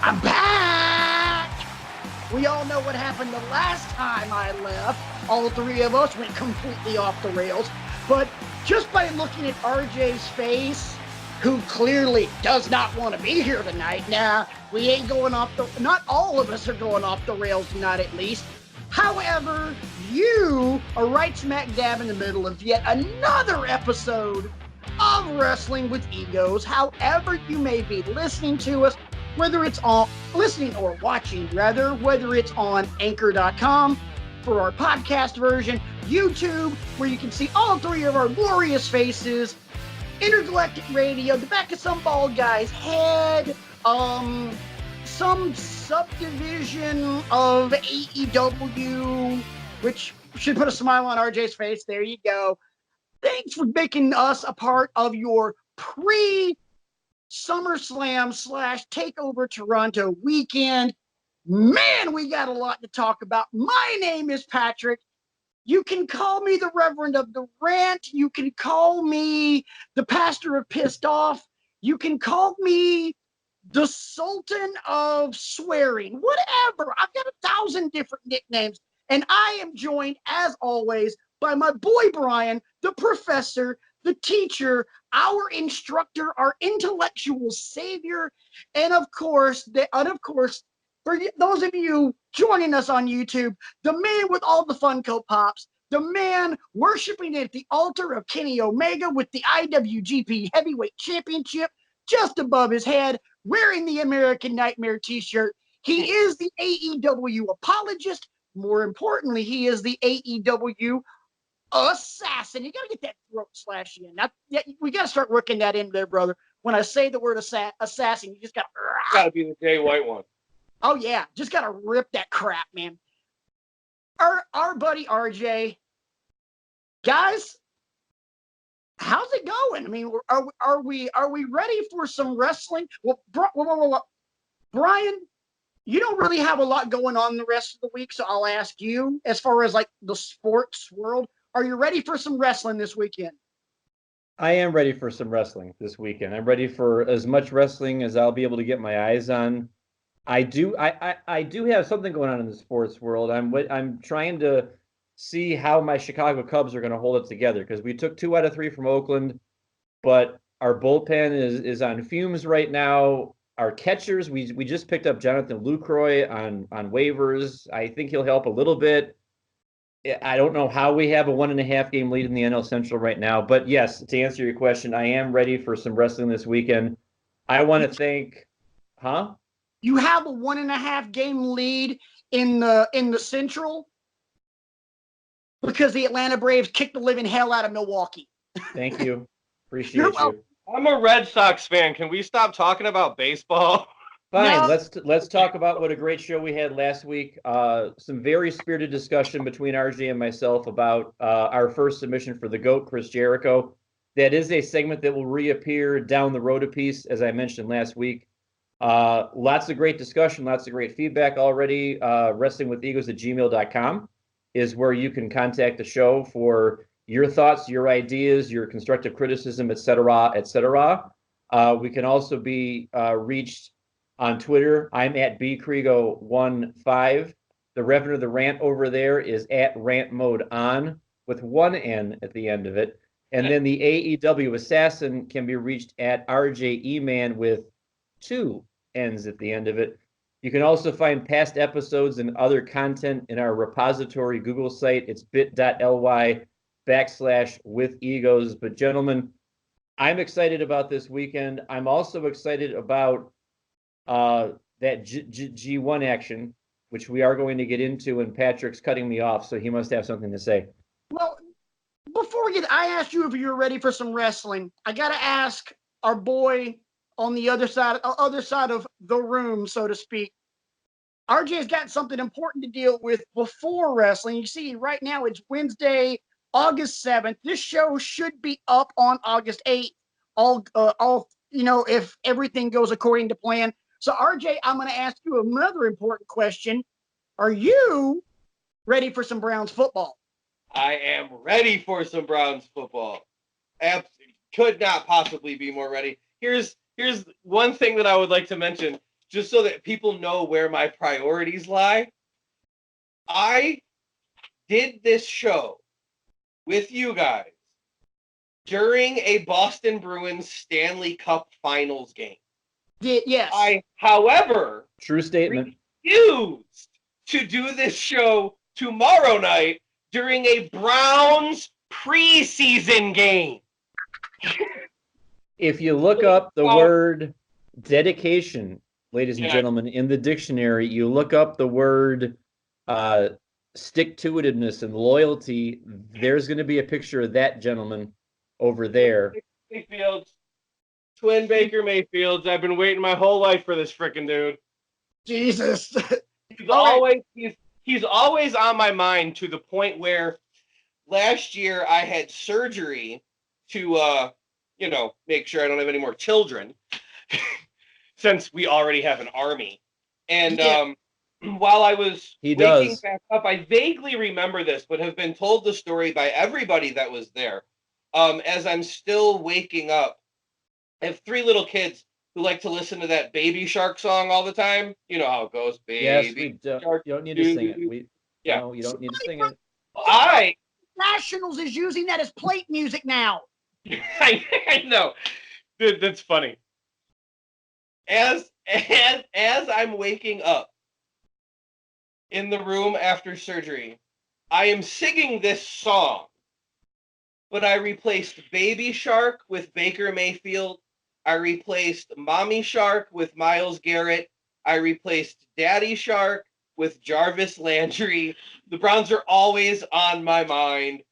I'm back! We all know what happened the last time I left. All three of us went completely off the rails. But just by looking at RJ's face, who clearly does not want to be here tonight, we ain't going off not all of us are going off the rails tonight at least. However, you are right smack dab in the middle of yet another episode of Wrestling with Egos. However you may be listening to us, whether it's on listening or watching, rather, whether it's on anchor.com for our podcast version, YouTube, where you can see all three of our glorious faces, Intergalactic Radio, the back of some bald guy's head, some subdivision of AEW, which should put a smile on RJ's face. There you go. Thanks for making us a part of your SummerSlam / Takeover Toronto weekend. Man, we got a lot to talk about. My name is Patrick. You can call me the Reverend of the Rant. You can call me the Pastor of Pissed Off. You can call me the Sultan of Swearing. Whatever. I've got 1,000 different nicknames. And I am joined, as always, by my boy Brian, the professor, the teacher, our instructor, our intellectual savior, and of course, for those of you joining us on YouTube, the man with all the Funko Pops, the man worshiping at the altar of Kenny Omega with the IWGP Heavyweight Championship just above his head, wearing the American Nightmare t-shirt. He is the AEW apologist. More importantly, he is the AEW assassin. You got to get that throat slash in. We got to start working that in there, brother. When I say the word assassin, you just got to be the Jay White one. Oh, yeah. Just got to rip that crap, man. Our buddy RJ. Guys, how's it going? I mean, are we ready for some wrestling? Well, Brian, you don't really have a lot going on the rest of the week, so I'll ask you, as far as like the sports world, are you ready for some wrestling this weekend? I am ready for some wrestling this weekend. I'm ready for as much wrestling as I'll be able to get my eyes on. I do have something going on in the sports world. I'm trying to see how my Chicago Cubs are going to hold it together, because we took 2 out of 3 from Oakland, but our bullpen is on fumes right now. Our catchers, we just picked up Jonathan Lucroy on waivers. I think he'll help a little bit. I don't know how we have a 1.5 game lead in the NL Central right now, but yes, to answer your question, I am ready for some wrestling this weekend. I want to thank, You have a 1.5 game lead in the Central because the Atlanta Braves kicked the living hell out of Milwaukee. Thank you. Appreciate you. I'm a Red Sox fan. Can we stop talking about baseball? Fine. No. Let's talk about what a great show we had last week. Some very spirited discussion between RJ and myself about our first submission for the GOAT, Chris Jericho. That is a segment that will reappear down the road a piece, as I mentioned last week. Lots of great discussion, lots of great feedback already. wrestlingwithegos@gmail.com is where you can contact the show for your thoughts, your ideas, your constructive criticism, etc., etc. We can also be reached on Twitter. I'm at bcrigo15. The Reverend of the Rant over there is at Rant Mode On with 1 N at the end of it. And then the AEW Assassin can be reached at RJ Eman with 2 N's at the end of it. You can also find past episodes and other content in our repository Google site. It's bit.ly/withegos. But gentlemen, I'm excited about this weekend. I'm also excited about that G1 action, which we are going to get into, and Patrick's cutting me off, so he must have something to say. Well, before we I asked you if you were ready for some wrestling. I got to ask our boy on the other side of the room, so to speak. RJ's got something important to deal with before wrestling. You see, right now it's Wednesday, August 7th. This show should be up on August 8th. If everything goes according to plan. So, RJ, I'm going to ask you another important question. Are you ready for some Browns football? I am ready for some Browns football. Could not possibly be more ready. Here's one thing that I would like to mention. just so that people know where my priorities lie. I did this show with you guys during a Boston Bruins Stanley Cup Finals game. Yes. I, however, True statement. refused to do this show tomorrow night during a Browns preseason game. If you look up the word dedication, ladies and gentlemen, in the dictionary, you look up the word stick-to-itiveness and loyalty, there's going to be a picture of that gentleman over there. Mayfields, twin Baker Mayfields. I've been waiting my whole life for this freaking dude. Jesus. He's always on my mind, to the point where last year I had surgery to make sure I don't have any more children since we already have an army. And while I was waking back up, I vaguely remember this, but have been told the story by everybody that was there. As I'm still waking up, I have 3 little kids who like to listen to that Baby Shark song all the time. You know how it goes, Baby Shark. You don't need to sing it. No, you don't need to sing it. Nationals is using that as plate music now. I know. Dude, that's funny. As I'm waking up in the room after surgery, I am singing this song, but I replaced Baby Shark with Baker Mayfield. I replaced Mommy Shark with Myles Garrett. I replaced Daddy Shark with Jarvis Landry. The Browns are always on my mind.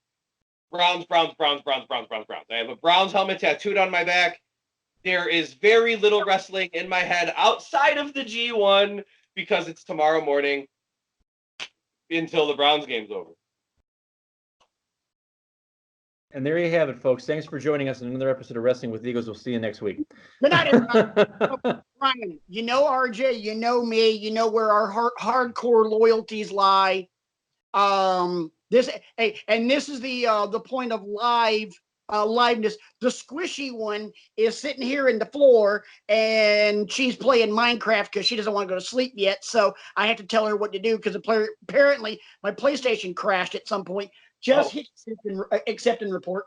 Browns. I have a Browns helmet tattooed on my back. There is very little wrestling in my head outside of the G1 because it's tomorrow morning until the Browns game's over. And there you have it, folks. Thanks for joining us in another episode of Wrestling with Eagles. We'll see you next week. Good night, everybody. Ryan, you know RJ, you know me, you know where our hardcore loyalties lie. This is the point of liveness. The squishy one is sitting here in the floor, and she's playing Minecraft because she doesn't want to go to sleep yet. So I have to tell her what to do because apparently my PlayStation crashed at some point. Just hit accept and report.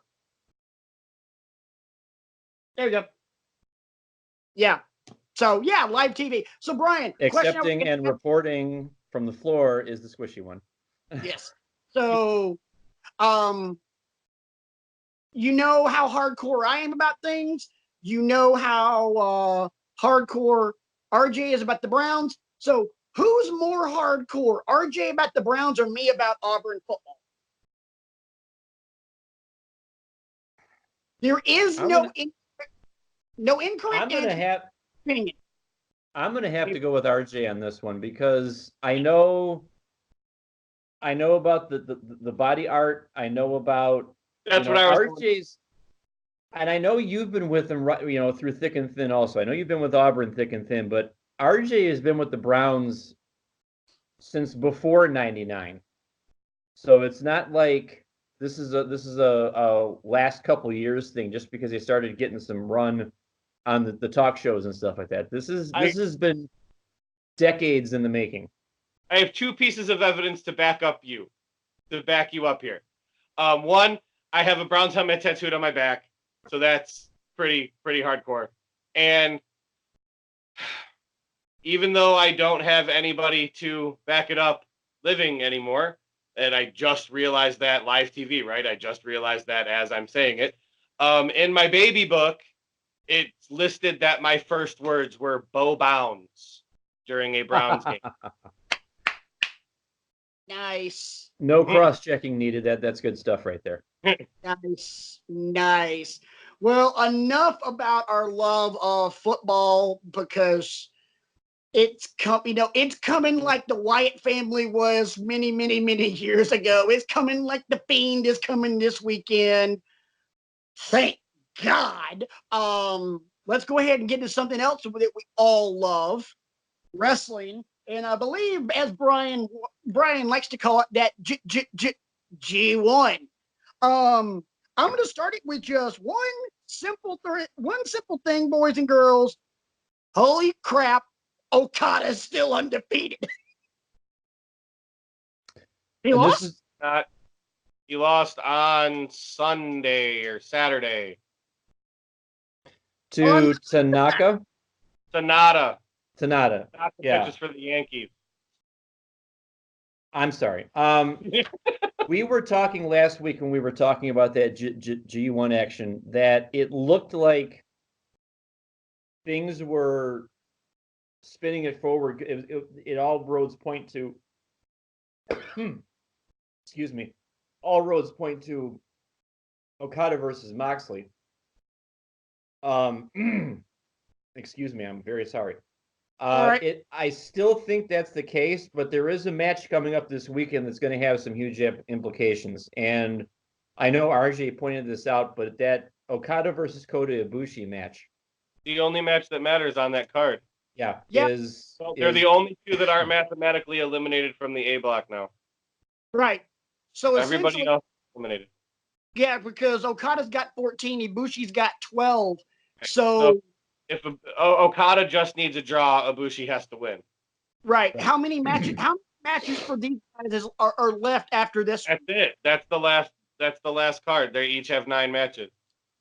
There you go. Yeah. So yeah, live TV. So Brian, accepting and reporting from the floor is the squishy one. Yes. So, you know how hardcore I am about things. You know how hardcore RJ is about the Browns. So who's more hardcore, RJ about the Browns or me about Auburn football? There is no incorrect opinion. I'm gonna have to go with RJ on this one because I know about the body art. I know about what I was RJ's, and I know you've been with him, through thick and thin. Also, I know you've been with Auburn thick and thin, but RJ has been with the Browns since before '99. So it's not like this is a last couple years thing just because they started getting some run on the talk shows and stuff like that. This has been decades in the making. I have 2 pieces of evidence to back you up here. One, I have a Browns helmet tattooed on my back, so that's pretty hardcore. And even though I don't have anybody to back it up living anymore, and I just realized that live TV, right? I just realized that as I'm saying it. In my baby book, it's listed that my first words were Bo Bounds during a Browns game. Nice. No cross-checking needed. That's good stuff right there. Nice. Well, enough about our love of football because it's coming like the Wyatt family was many years ago. It's coming like the Fiend is coming this weekend. Thank God. Let's go ahead and get into something else that we all love, wrestling. And I believe, as Brian likes to call it, that G1. I'm going to start it with just one simple thing, boys and girls. Holy crap! Okada's still undefeated. He And lost? this is He lost on Sunday or Saturday. to Tanaka. Sonata. Tanada. Not the Yeah. pitches for the Yankees. I'm sorry. We were talking last week when we were talking about that G1 action that it looked like things were spinning it forward. It all roads point to, excuse me, all roads point to Okada versus Moxley. Excuse me, I'm very sorry. Right. I still think that's the case, but there is a match coming up this weekend that's going to have some huge implications. And I know RJ pointed this out, but that Okada versus Kota Ibushi match, The only match that matters on that card. yeah, They're the only two that aren't mathematically eliminated from the A block now. Right. So everybody else is eliminated. Yeah, because Okada's got 14, Ibushi's got 12. So if Okada just needs a draw, Ibushi has to win. Right. How many matches? How many matches for these guys are left after this? That's it. That's the last card. They each have 9 matches.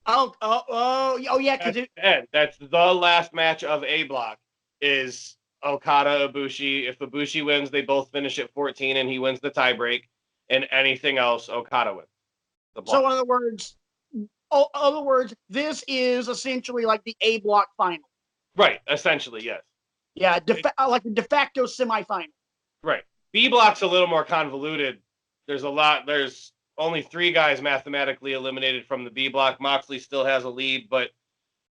Oh, yeah. That's the last match of A block is Okada Ibushi. If Ibushi wins, they both finish at 14, and he wins the tiebreak. And anything else, Okada wins. So in other words, this is essentially like the A block final. Right. Essentially, yes. Yeah, like the de facto semifinal. Right. B block's a little more convoluted. There's only 3 guys mathematically eliminated from the B block. Moxley still has a lead, but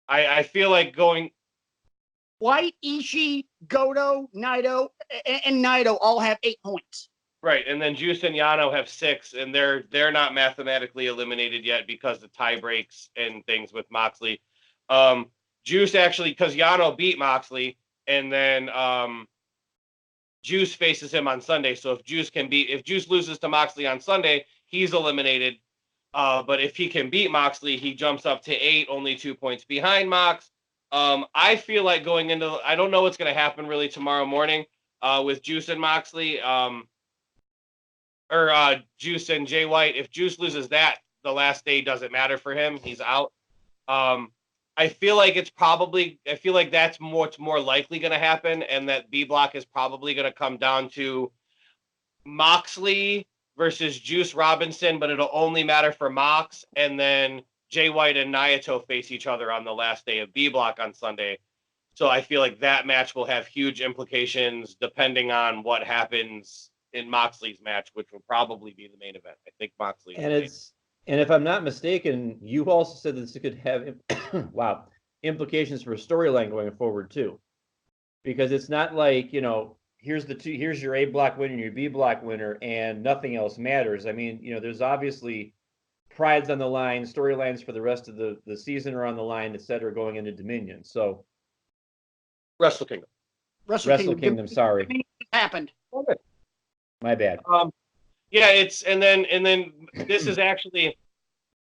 I feel like going White, Ishii, Goto, Naito, and Naito all have 8 points. Right, and then Juice and Yano have 6, and they're not mathematically eliminated yet because of tie breaks and things with Moxley. Juice actually, because Yano beat Moxley, and then Juice faces him on Sunday. So if Juice loses to Moxley on Sunday, he's eliminated. But if he can beat Moxley, he jumps up to 8, only 2 points behind Mox. I feel like I don't know what's going to happen really tomorrow morning with Juice and Moxley. Juice and Jay White. If Juice loses that, the last day doesn't matter for him. He's out. I feel like that's what's more likely going to happen, and that B block is probably going to come down to Moxley versus Juice Robinson, but it'll only matter for Mox, and then Jay White and Naito face each other on the last day of B block on Sunday. So I feel like that match will have huge implications depending on what happens in Moxley's match, which will probably be the main event. I think Moxley. And if I'm not mistaken, you also said this could have implications for storyline going forward too, because it's not like here's your A block winner and your B block winner, and nothing else matters. I mean, there's obviously prides on the line, storylines for the rest of the season are on the line, etc., going into Dominion. So Wrestle Kingdom. Wrestle Kingdom. Sorry, Dominion happened. Okay. My bad. Yeah, and then this is actually,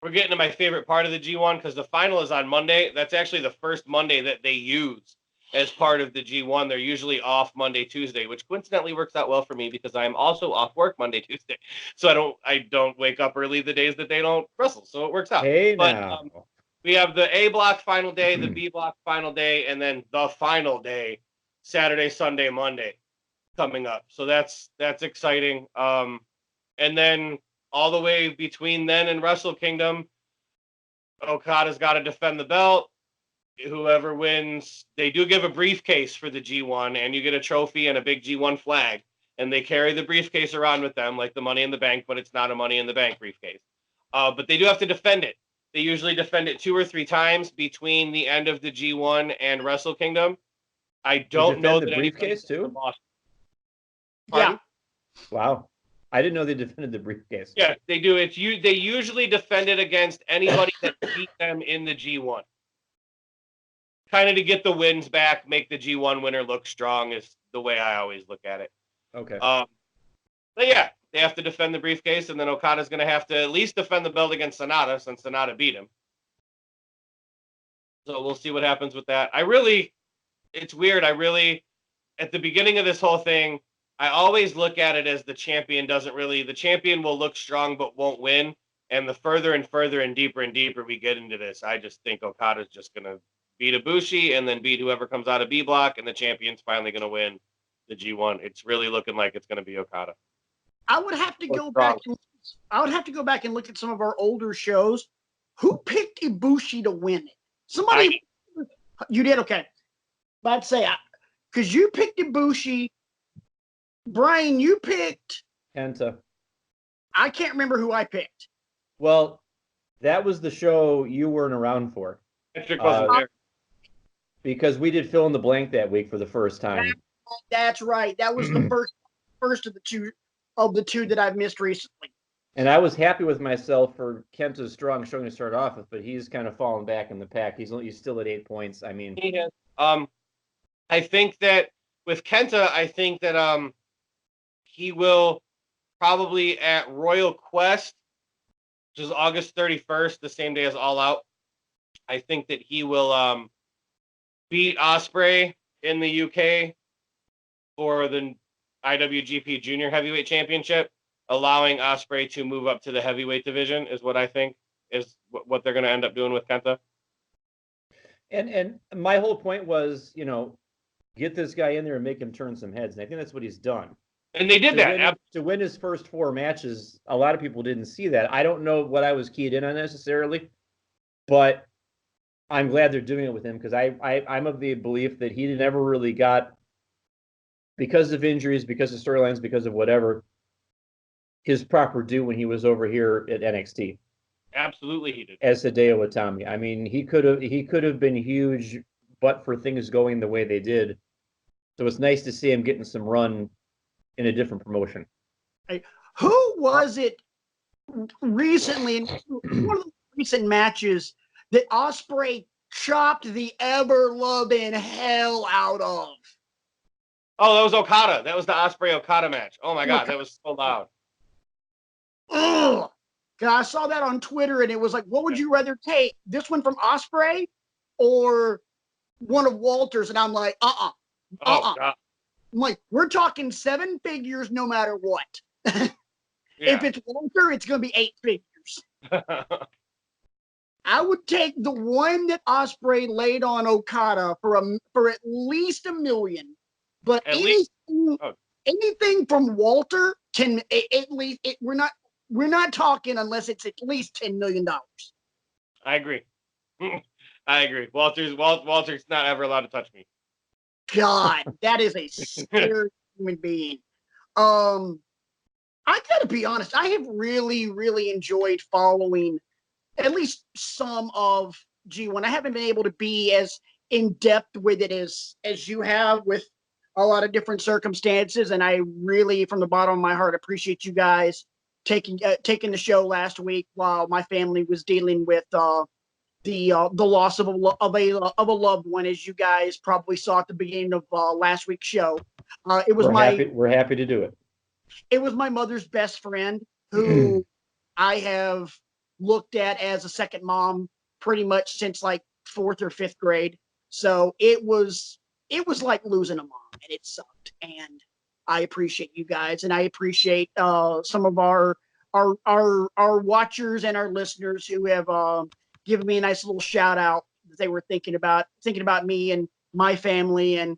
we're getting to my favorite part of the G1 because the final is on Monday. That's actually the first Monday that they use as part of the G1. They're usually off Monday, Tuesday, which coincidentally works out well for me because I'm also off work Monday, Tuesday. So I don't wake up early the days that they don't wrestle. So it works out. But we have the A block final day, the B block final day, and then the final day, Saturday, Sunday, Monday coming up. So that's exciting. And then all the way between then and Wrestle Kingdom, Okada's got to defend the belt. Whoever wins, they do give a briefcase for the G1, and you get a trophy and a big G1 flag. And they carry the briefcase around with them like the Money in the Bank, but it's not a Money in the Bank briefcase. But they do have to defend it. They usually defend it 2 or 3 times between the end of the G1 and Wrestle Kingdom. I don't know the briefcase too. Yeah. Wow. I didn't know they defended the briefcase. Yeah, they do. They usually defend it against anybody that beat them in the G1. Kind of to get the wins back, make the G1 winner look strong is the way I always look at it. Okay. But yeah, they have to defend the briefcase, and then Okada's going to have to at least defend the belt against Sonata since Sonata beat him. So we'll see what happens with that. It's weird. at the beginning of this whole thing, I always look at it as the champion will look strong but won't win. And the further and further and deeper we get into this, I just think Okada's just going to beat Ibushi and then beat whoever comes out of B block, and the champion's finally going to win the G1. It's really looking like it's going to be Okada. I would have to go back and look at some of our older shows. Who picked Ibushi to win it? Somebody. You did? Okay. But I'd say, because you picked Ibushi. Brian, you picked Kenta. I can't remember who I picked. Well, that was the show you weren't around for. Because we did fill in the blank that week for the first time. That's right. That was the first of the two that I've missed recently. And I was happy with myself for Kenta's strong showing to start off with, but he's kind of fallen back in the pack. He's still at 8 points. I mean, he has. I think that with Kenta, he will probably at Royal Quest, which is August 31st, the same day as All Out. I think that he will beat Ospreay in the UK for the IWGP Junior Heavyweight Championship, allowing Ospreay to move up to the heavyweight division is what I think is what they're going to end up doing with Kenta. And my whole point was, get this guy in there and make him turn some heads. And I think that's what he's done. And they did that. To win his first 4 matches, a lot of people didn't see that. I don't know what I was keyed in on necessarily, but I'm glad they're doing it with him because I'm of the belief that he never really got, because of injuries, because of storylines, because of whatever, his proper due when he was over here at NXT. Absolutely, he did. As Hideo Itami. I mean, he could have been huge, but for things going the way they did. So it's nice to see him getting some run in a different promotion. Who was it recently in one of the recent matches that Ospreay chopped the ever-loving hell out of? Oh, that was Okada. That was the Ospreay-Okada match. Oh, my God. That was so loud. Ugh. I saw that on Twitter, and it was like, what would you rather take? This one from Ospreay or one of Walter's? And I'm like, Oh, God. I'm like, we're talking 7 figures no matter what. Yeah. If it's Walter, it's going to be 8 figures. I would take the one that Ospreay laid on Okada for at least $1 million. But anything from Walter can at least we're not talking unless it's at least $10 million. I agree. I agree. Walter's not ever allowed to touch me. God, that is a scary human being. I gotta be honest, I have really, really enjoyed following at least some of G1. I haven't been able to be as in depth with it as you have with a lot of different circumstances, and I really, from the bottom of my heart, appreciate you guys taking the show last week while my family was dealing with the loss of a loved one, as you guys probably saw at the beginning of last week's show. We're happy to do it. It was my mother's best friend who I have looked at as a second mom pretty much since like 4th or 5th grade. So it was like losing a mom, and it sucked. And I appreciate you guys, and I appreciate some of our watchers and our listeners who have given me a nice little shout out that they were thinking about me and my family and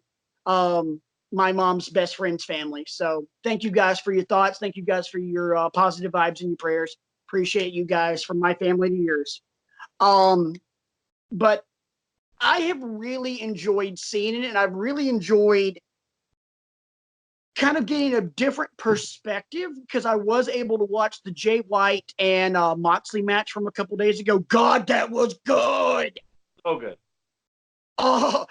my mom's best friend's family. So thank you guys for your thoughts. Thank you guys for your positive vibes and your prayers. Appreciate you guys, from my family to yours. But I have really enjoyed seeing it, and I've really enjoyed kind of getting a different perspective because I was able to watch the Jay White and Moxley match from a couple days ago. God, that was good. So good. Oh,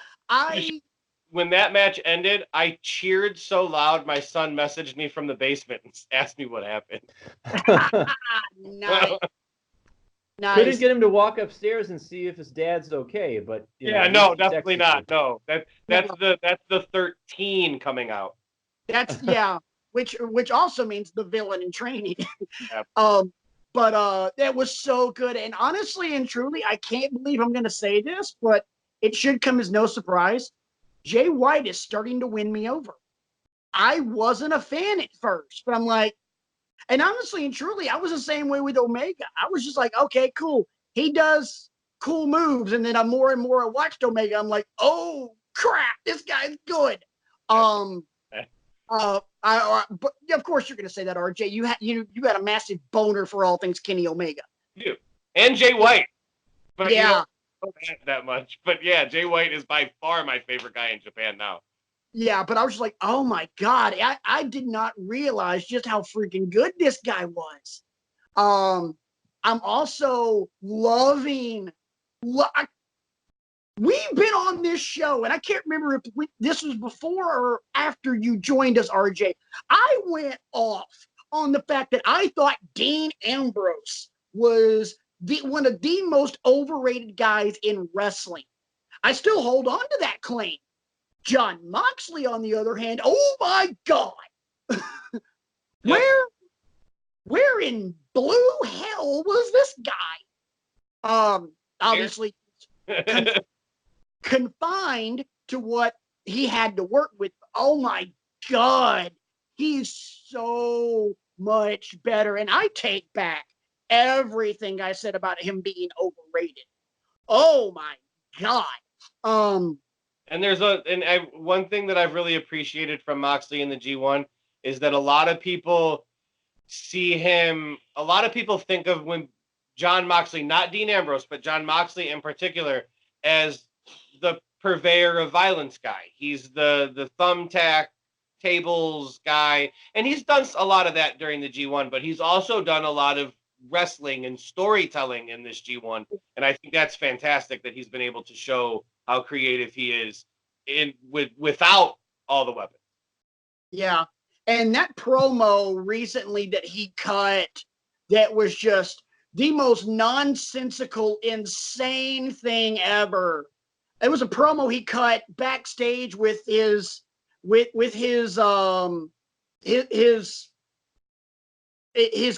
when that match ended, I cheered so loud my son messaged me from the basement and asked me what happened. Nice. Nice. Couldn't get him to walk upstairs and see if his dad's okay, but no, definitely not. No, that's the 13 coming out. That's which also means the villain in training. Yep. But that was so good, and honestly and truly, I can't believe I'm going to say this, but it should come as no surprise. Jay White is starting to win me over. I wasn't a fan at first, but I'm like, and honestly and truly, I was the same way with Omega. I was just like, okay, cool. He does cool moves. And then I'm more and more I watched Omega. I'm like, oh crap, this guy's good. But of course you're gonna say that, RJ. You had a massive boner for all things Kenny Omega. You and Jay White. But yeah. You don't that much. But yeah, Jay White is by far my favorite guy in Japan now. Yeah, but I was just like, oh my God, I did not realize just how freaking good this guy was. I'm also loving. We've been on this show, and I can't remember if this was before or after you joined us, RJ. I went off on the fact that I thought Dean Ambrose was one of the most overrated guys in wrestling. I still hold on to that claim. Jon Moxley, on the other hand, oh my God. Where in blue hell was this guy? Obviously confined to what he had to work with. Oh my God, he's so much better. And I take back everything I said about him being overrated. Oh my God. And one thing that I've really appreciated from Moxley in the G1 is that a lot of people think of when Jon Moxley, not Dean Ambrose, but Jon Moxley in particular, as the purveyor of violence guy. He's the thumbtack tables guy, and he's done a lot of that during the G1, but he's also done a lot of wrestling and storytelling in this G1, and I think that's fantastic that he's been able to show how creative he is without all the weapons. Yeah, and that promo recently that he cut, that was just the most nonsensical, insane thing ever. It was a promo he cut backstage with his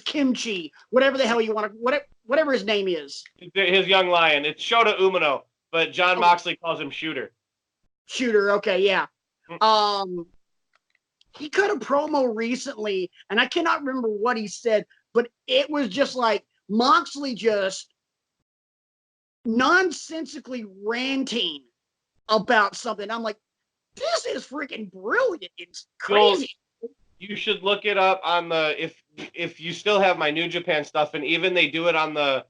kimchi, whatever the hell you want to, whatever his name is. His young lion. It's Shota Umino, but Jon Moxley calls him Shooter. Shooter, okay, yeah. He cut a promo recently, and I cannot remember what he said, but it was just like Moxley just nonsensically ranting about something. I'm like, this is freaking brilliant. It's crazy. You should look it up on if you still have my New Japan stuff, and even they do it on the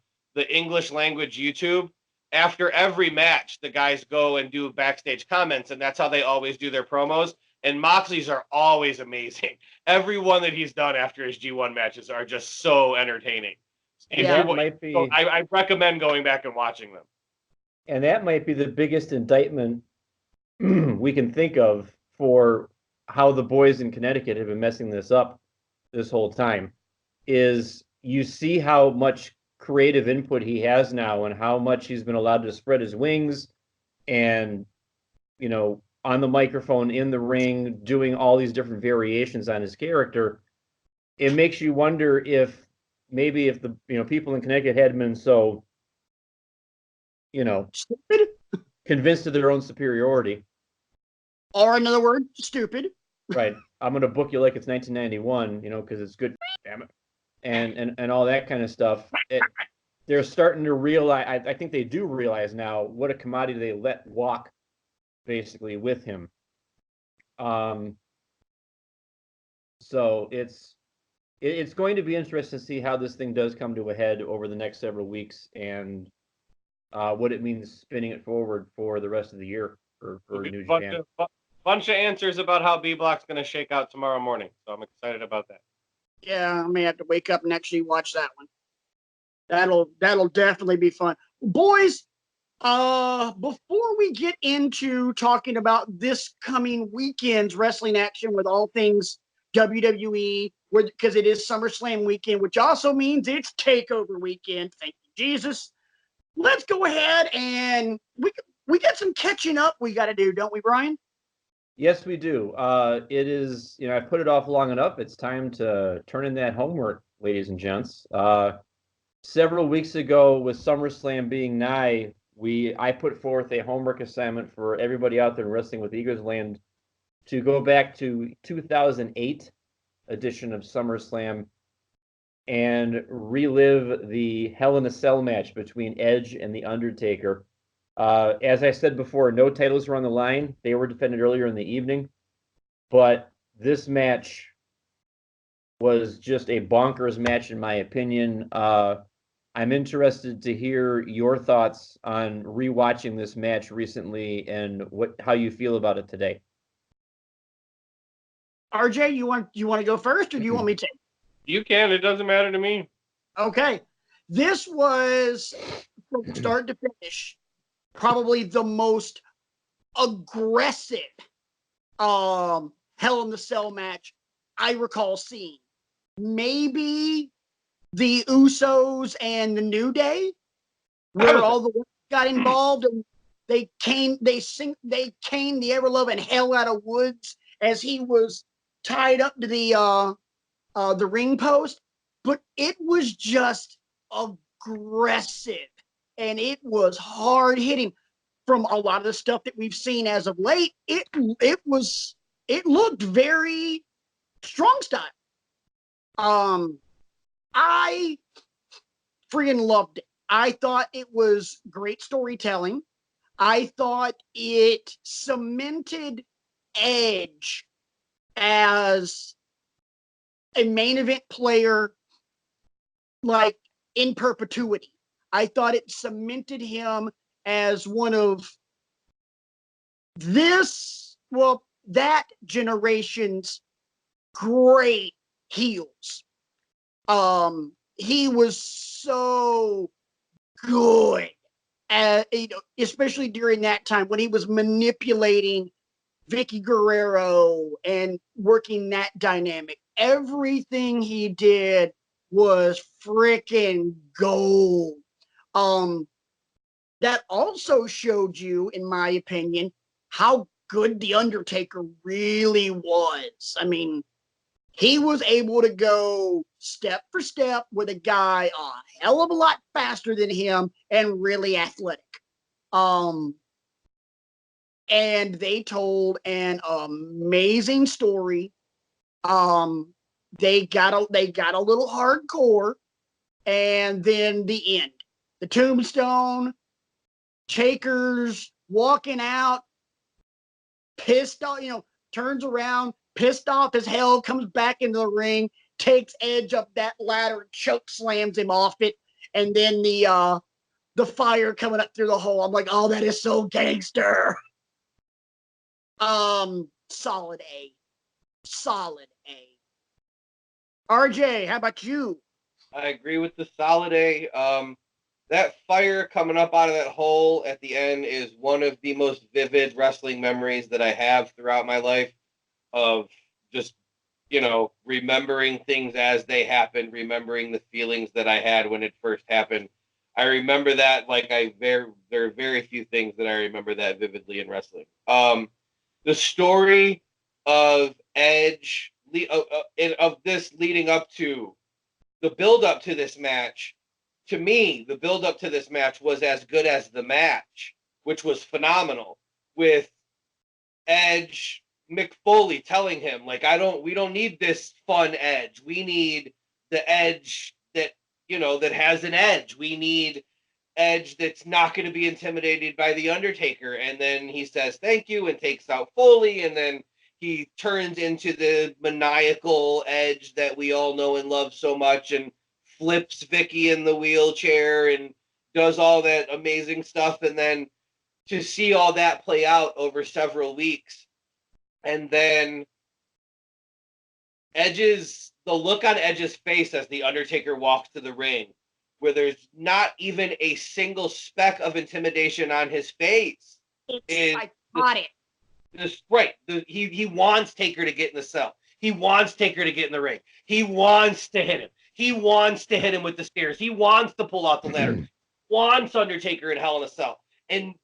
English language YouTube. After every match, the guys go and do backstage comments, and that's how they always do their promos. And Moxley's are always amazing. Every one that he's done after his G1 matches are just so entertaining. Yeah, might be. So I recommend going back and watching them. And that might be the biggest indictment we can think of for how the boys in Connecticut have been messing this up this whole time. Is you see how much creative input he has now and how much he's been allowed to spread his wings and, on the microphone, in the ring, doing all these different variations on his character. It makes you wonder if maybe the people in Connecticut had been so stupid, convinced of their own superiority, or another word, stupid. Right. I'm gonna book you like it's 1991, because it's good. Damn it. And all that kind of stuff. They're starting to realize. I think they do realize now what a commodity they let walk, basically, with him. So it's going to be interesting to see how this thing does come to a head over the next several weeks, and what it means spinning it forward for the rest of the year for New Japan. Bunch of answers about how B Block's going to shake out tomorrow morning, so I'm excited about that. Yeah, I may have to wake up and actually watch that one. That'll definitely be fun, boys. Before we get into talking about this coming weekend's wrestling action with all things WWE, because it is SummerSlam weekend, which also means it's Takeover weekend. Thank you, Jesus. Let's go ahead and we got some catching up we got to do, don't we, Brian? Yes, we do. It is, I put it off long enough. It's time to turn in that homework, ladies and gents. Several weeks ago, with SummerSlam being nigh, I put forth a homework assignment for everybody out there in Wrestling with Egos Land to go back to 2008 edition of SummerSlam and relive the Hell in a Cell match between Edge and The Undertaker. As I said before, no titles were on the line. They were defended earlier in the evening, but this match was just a bonkers match in my opinion. I'm interested to hear your thoughts on rewatching this match recently and how you feel about it today. RJ, you want to go first, or do you want me to? You can. It doesn't matter to me. Okay. This was, from start to finish, probably the most aggressive Hell in the Cell match I recall seeing. Maybe the Usos and the New Day, where all the got involved and they caned the ever-loving hell out of Woods as he was tied up to the ring post. But it was just aggressive and it was hard hitting. From a lot of the stuff that we've seen as of late, it looked very strong style. I freaking loved it. I thought it was great storytelling. I thought it cemented Edge as a main event player, like, in perpetuity. I thought it cemented him as one of that generation's great heels. He was so good, especially during that time when he was manipulating Vicky Guerrero and working that dynamic. Everything he did was freaking gold. That also showed you, in my opinion, how good The Undertaker really was. I mean, he was able to go step for step with a guy a hell of a lot faster than him and really athletic. And they told an amazing story. They got a little hardcore, and then the end. The tombstone, Taker's walking out, pissed off, turns around, pissed off as hell, comes back into the ring, takes Edge up that ladder, choke slams him off it, and then the fire coming up through the hole. I'm like, oh, that is so gangster. Solid A. Solid A. RJ, how about you? I agree with the solid A. That fire coming up out of that hole at the end is one of the most vivid wrestling memories that I have throughout my life, of just, remembering things as they happened, remembering the feelings that I had when it first happened. I remember that like there are very few things that I remember that vividly in wrestling. The story of Edge, of this leading up to the build up to this match, to me, the build up to this match was as good as the match, which was phenomenal, with Edge, Mick Foley telling him, like, we don't need this fun Edge. We need the Edge that, that has an edge. We need Edge that's not going to be intimidated by The Undertaker. And then he says thank you and takes out Foley, and then he turns into the maniacal Edge that we all know and love so much, and flips Vicky in the wheelchair and does all that amazing stuff. And then to see all that play out over several weeks, and then the look on Edge's face as The Undertaker walks to the ring, where there's not even a single speck of intimidation on his face. I caught it. Right. He wants Taker to get in the cell. He wants Taker to get in the ring. He wants to hit him. He wants to hit him with the stairs. He wants to pull out the ladder. He wants Undertaker in Hell in a Cell. And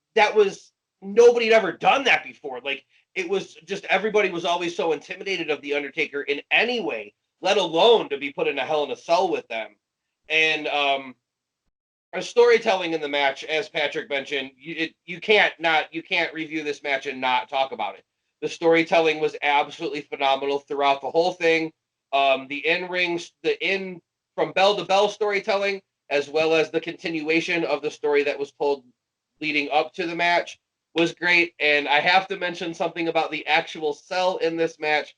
nobody had ever done that before. Like, it was just, everybody was always so intimidated of The Undertaker in any way, let alone to be put in a Hell in a Cell with them. And storytelling in the match, as Patrick mentioned, you can't review this match and not talk about it. The storytelling was absolutely phenomenal throughout the whole thing. The in-rings, from bell to bell storytelling, as well as the continuation of the story that was told leading up to the match was great. And I have to mention something about the actual cell in this match.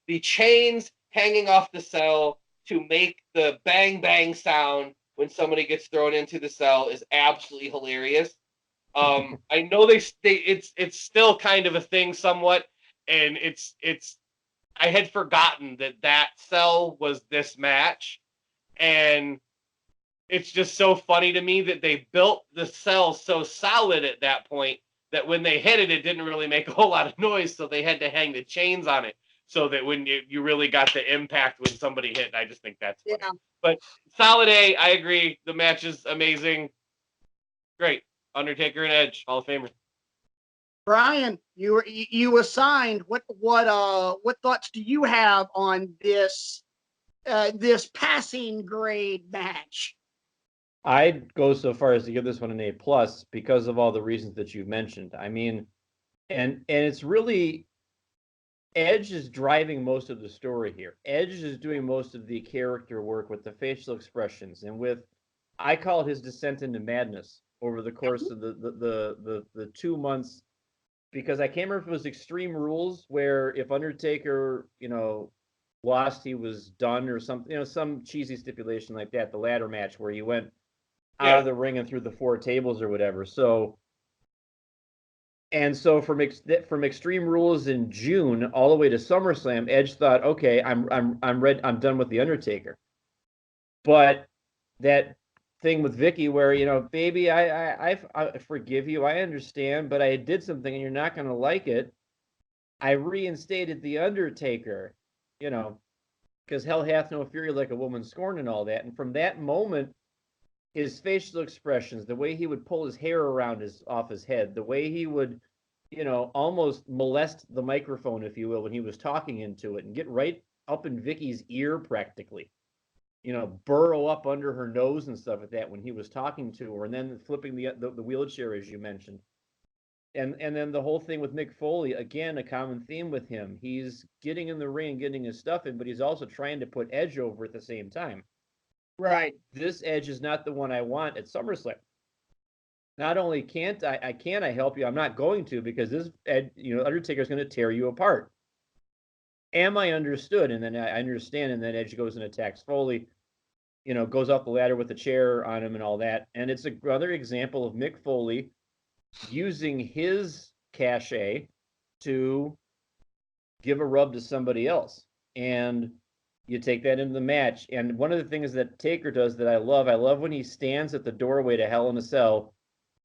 The chains hanging off the cell to make the bang bang sound when somebody gets thrown into the cell is absolutely hilarious. I know it's still kind of a thing somewhat, and I had forgotten that cell was this match, and it's just so funny to me that they built the cell so solid at that point that when they hit it, it didn't really make a whole lot of noise, so they had to hang the chains on it so that when you really got the impact when somebody hit. I just think that's funny. Yeah. But solid A, I agree. The match is amazing. Great. Undertaker and Edge, Hall of Famer. Brian, you assigned what thoughts do you have on this this passing grade match? I'd go so far as to give this one an A+ because of all the reasons that you've mentioned. I mean, and it's really Edge is driving most of the story here. Edge is doing most of the character work with the facial expressions and with, I call it his descent into madness over the course of the 2 months, because I can't remember if it was Extreme Rules where if Undertaker, lost, he was done or something, some cheesy stipulation like that, the ladder match where he went out of the ring and through the 4 tables or whatever. So from Extreme Rules in June all the way to SummerSlam, Edge thought, okay, I'm ready, I'm done with the Undertaker. But that thing with Vicky where, baby, I forgive you, I understand, but I did something and you're not going to like it. I reinstated the Undertaker, because hell hath no fury like a woman scorned and all that. And from that moment, his facial expressions, the way he would pull his hair around off his head, the way he would, almost molest the microphone, if you will, when he was talking into it and get right up in Vicky's ear practically, burrow up under her nose and stuff like that when he was talking to her, and then flipping the wheelchair, as you mentioned. And then the whole thing with Mick Foley, again, a common theme with him. He's getting in the ring, getting his stuff in, but he's also trying to put Edge over at the same time. Right. This Edge is not the one I want at SummerSlam. Not only can't I help you, I'm not going to, because this Undertaker's going to tear you apart. Am I understood? And then I understand, and then Edge goes and attacks Foley, goes off the ladder with the chair on him and all that. And it's another example of Mick Foley using his cachet to give a rub to somebody else. And you take that into the match. And one of the things that Taker does that I love when he stands at the doorway to Hell in a Cell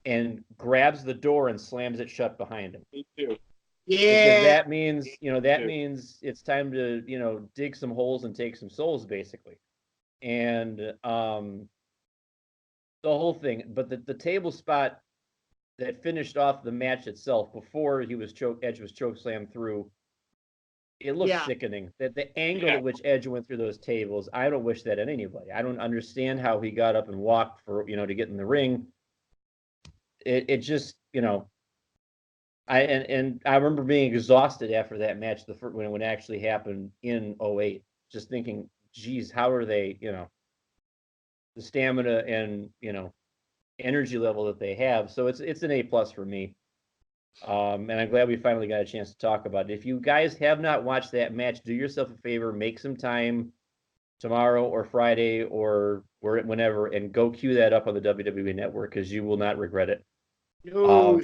and grabs the door and slams it shut behind him. Me too. Yeah. Because that means, means it's time to, dig some holes and take some souls, basically. And the whole thing. But the table spot that finished off the match itself before Edge was chokeslammed through, it looked sickening. That the angle at which Edge went through those tables, I don't wish that on anybody. I don't understand how he got up and walked for to get in the ring. It just I remember being exhausted after that match when it actually happened in 2008, just thinking, geez, how are they the stamina and energy level that they have. So it's an A+ for me. And I'm glad we finally got a chance to talk about it. If you guys have not watched that match, do yourself a favor, make some time tomorrow or Friday or whenever, and go queue that up on the WWE Network, because you will not regret it. No.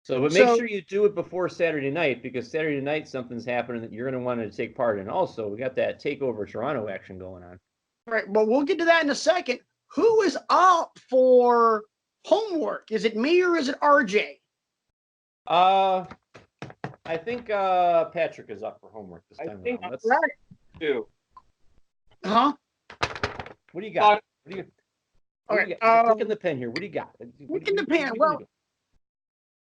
But make sure you do it before Saturday night, because Saturday night something's happening that you're going to want to take part in. Also, we got that TakeOver Toronto action going on. Right, but we'll get to that in a second. Who is up for homework? Is it me or is it RJ? I think Patrick is up for homework this time around. That's right. Too. Huh? What do you got? Okay. Clicking the pen here. What do you got? Clicking the pen. Well,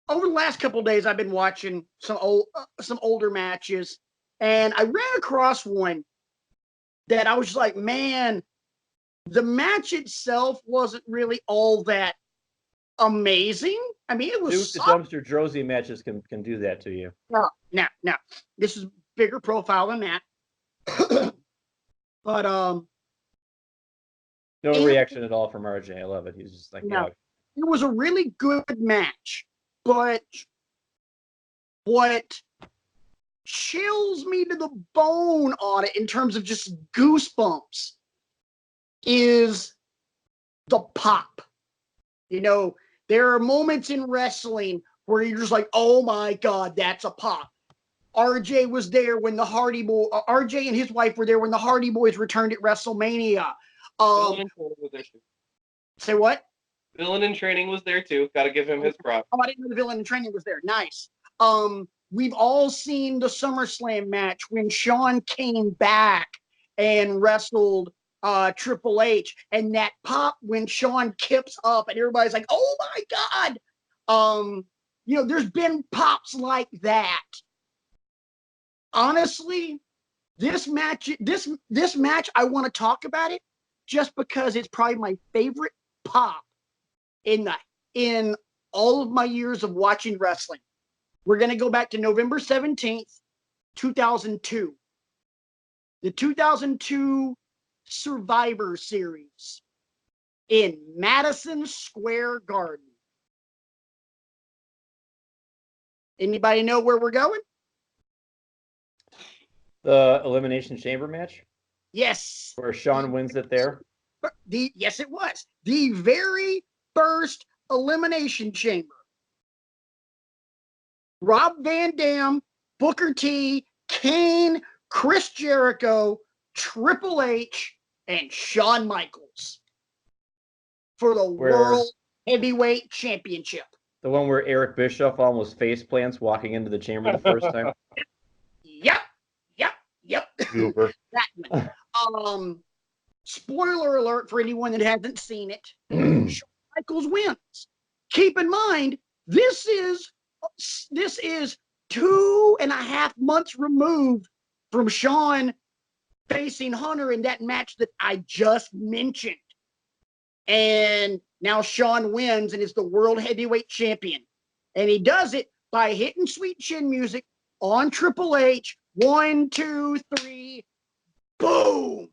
over the last couple of days, I've been watching some older matches, and I ran across one that I was just like, man, The match itself wasn't really all that amazing. I mean, it was The dumpster Josie matches can do that to you. No. This is bigger profile than that. But no reaction at all from RJ. I love it. He's just like, no, it was a really good match. But what chills me to the bone on it in terms of just goosebumps is the pop. You know, there are moments in wrestling where you're just like, oh my God, that's a pop. RJ was there when the Hardy Boy, RJ and his wife were there when the Hardy Boys returned at WrestleMania. Villain in Training was there too. Say what? Villain in Training was there too. Got to give him his props. Oh, I didn't know the Villain in Training was there. Nice. We've all seen the SummerSlam match when Shawn came back and wrestled Triple H, and that pop when Shawn kips up and everybody's like, oh my God. You know, there's been pops like that. Honestly, this match, I want to talk about it just because it's probably my favorite pop in all of my years of watching wrestling. We're going to go back to November 17th, 2002. The 2002 Survivor Series in Madison Square Garden. Anybody know where we're going? The Elimination Chamber match? Yes. Where Shawn wins it there? Yes, it was. The very first Elimination Chamber. Rob Van Dam, Booker T, Kane, Chris Jericho, Triple H, and Shawn Michaels for the World Heavyweight Championship. The one where Eric Bischoff almost face plants walking into the chamber the first time? Yep. Goober. That one. Spoiler alert for anyone that hasn't seen it. Shawn Michaels wins. Keep in mind, this is 2.5 months removed from Shawn facing Hunter in that match that I just mentioned. And now Shawn wins and is the World Heavyweight Champion. And he does it by hitting Sweet Chin music on Triple H. 1, 2, 3, boom.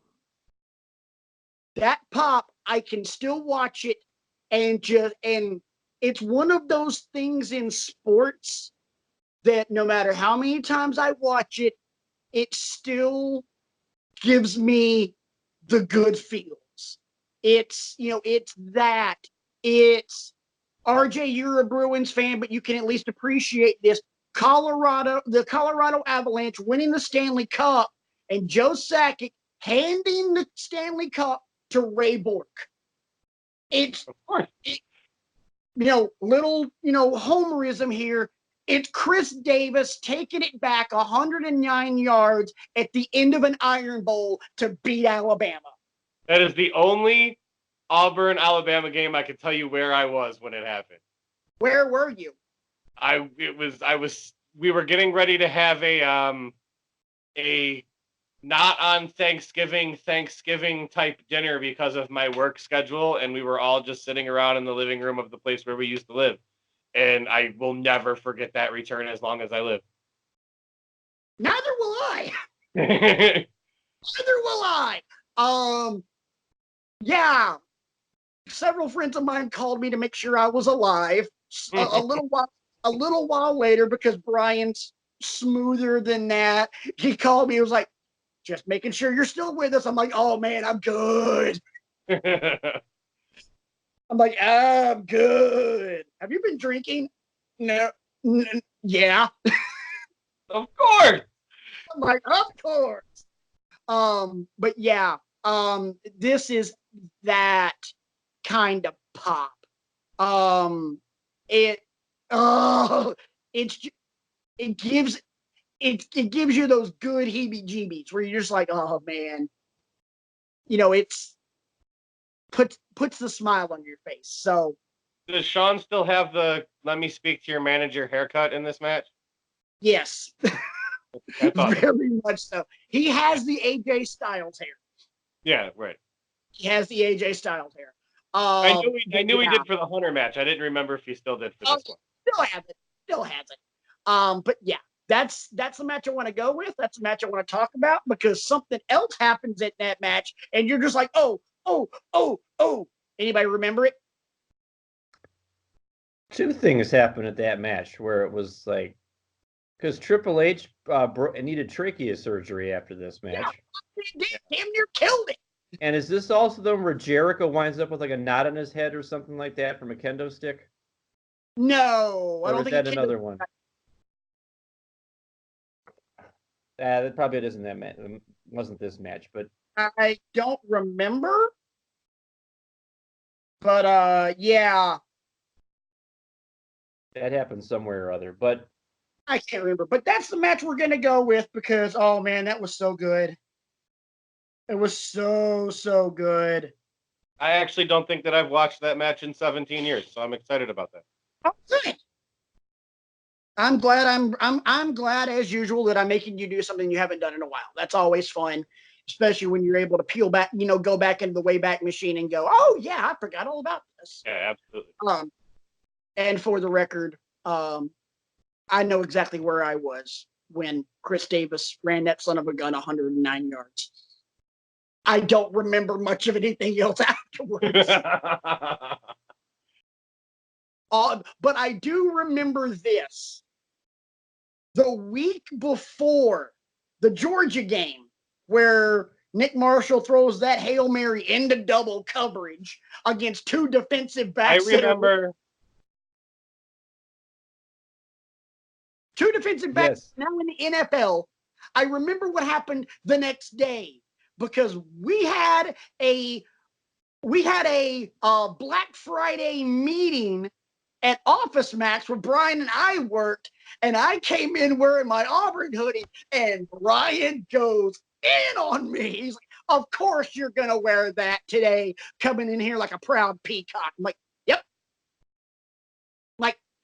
That pop, I can still watch it and it's one of those things in sports that no matter how many times I watch it, it still gives me the good feels. It's RJ, you're a Bruins fan, but you can at least appreciate this. The Colorado Avalanche winning the Stanley Cup and Joe Sakic handing the Stanley Cup to Ray Bork. It's, little, homerism here. It's Chris Davis taking it back 109 yards at the end of an Iron Bowl to beat Alabama. That is the only Auburn-Alabama game I can tell you where I was when it happened. Where were you? We were getting ready to have a not on Thanksgiving type dinner because of my work schedule, and we were all just sitting around in the living room of the place where we used to live. And I will never forget that return as long as I live. Neither will I. Neither will I. Yeah. Several friends of mine called me to make sure I was alive. A little while later, because Brian's smoother than that, he called me. He was like, just making sure you're still with us. I'm like, oh man, I'm good. I'm like, I'm good. Have you been drinking? No. Yeah. Of course. I'm like, of course. But yeah, this is that kind of pop. It gives you those good heebie-jeebies where you're just like, oh man, it's puts the smile on your face. So does Shawn still have the "let me speak to your manager" haircut in this match? Yes. Very much so. He has the AJ Styles hair. Yeah, right. He has the AJ Styles hair. I knew he Yeah. did for the Hunter match. I didn't remember if he still did for this one. Still has it. Still has it. But yeah, that's the match I want to go with. That's the match I want to talk about because something else happens at that match, and you're just like, oh. Anybody remember it? Two things happened at that match where it was like, because Triple H needed trachea surgery after this match. Yeah, damn near killed it. And is this also the one where Jericho winds up with like a knot on his head or something like that from a kendo stick? No, I Or don't is think that another one? That probably isn't that match. Wasn't this match, but I don't remember. But yeah, that happened somewhere or other. But I can't remember. But that's the match we're gonna go with because oh man, that was so good. It was so good. I actually don't think that I've watched that match in 17 years, so I'm excited about that. Oh, good. I'm glad I'm glad as usual that I'm making you do something you haven't done in a while. That's always fun, especially when you're able to peel back, go back into the Wayback Machine and go, oh yeah, I forgot all about this. Yeah, absolutely. And for the record, I know exactly where I was when Chris Davis ran that son of a gun 109 yards. I don't remember much of anything else afterwards. But I do remember this. The week before the Georgia game, where Nick Marshall throws that Hail Mary into double coverage against two defensive backs. I remember. Two defensive backs now in the NFL. I remember what happened the next day because we had a Black Friday meeting at Office Max where Brian and I worked, and I came in wearing my Auburn hoodie, and Brian goes in on me. He's like, of course you're going to wear that today, coming in here like a proud peacock. I'm like,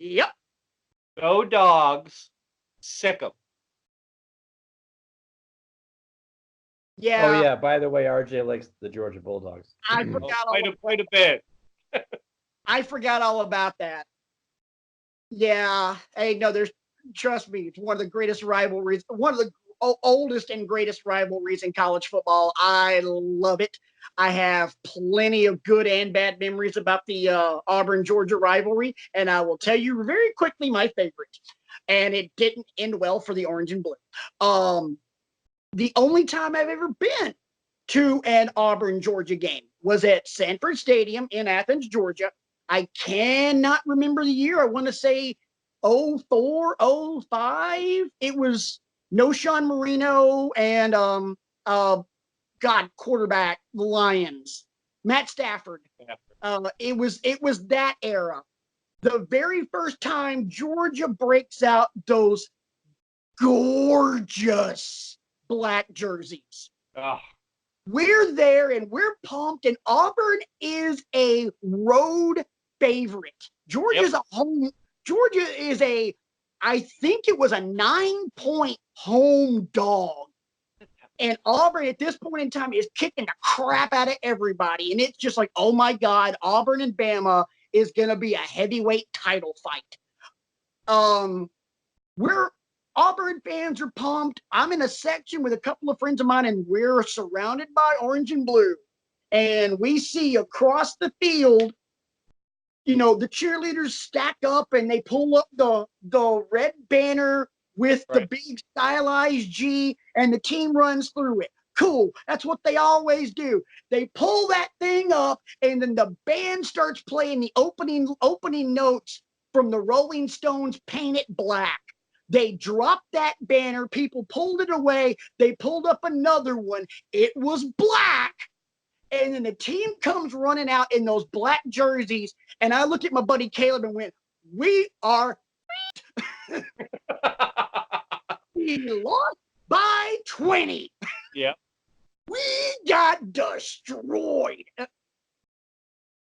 yep. Go Dogs. Sick 'em. Yeah. Oh yeah. By the way, RJ likes the Georgia Bulldogs. I forgot quite a bit. I forgot all about that. Yeah. Hey, no, trust me, it's one of the greatest rivalries, one of the oldest and greatest rivalries in college football. I love it. I have plenty of good and bad memories about the Auburn-Georgia rivalry, and I will tell you very quickly my favorite. And it didn't end well for the Orange and Blue. The only time I've ever been to an Auburn-Georgia game was at Sanford Stadium in Athens, Georgia. I cannot remember the year. I want to say 04, 05. It was no Sean Marino and quarterback, the Lions, Matt Stafford. It was that era. The very first time Georgia breaks out those gorgeous black jerseys. Oh. We're there and we're pumped, and Auburn is a road favorite. Georgia is I think it was a 9-point home dog. And Auburn at this point in time is kicking the crap out of everybody. And it's just like, oh my God, Auburn and Bama is going to be a heavyweight title fight. We're Auburn fans are pumped. I'm in a section with a couple of friends of mine, and we're surrounded by orange and blue. And we see across the field, the cheerleaders stack up and they pull up the red banner with the big stylized G, and the team runs through it. Cool. That's what they always do. They pull that thing up, and then the band starts playing the opening notes from the Rolling Stones' Paint It Black. They dropped that banner. People pulled it away. They pulled up another one. It was black. And then the team comes running out in those black jerseys. And I looked at my buddy Caleb and went, we are we lost by 20. Yeah. We got destroyed.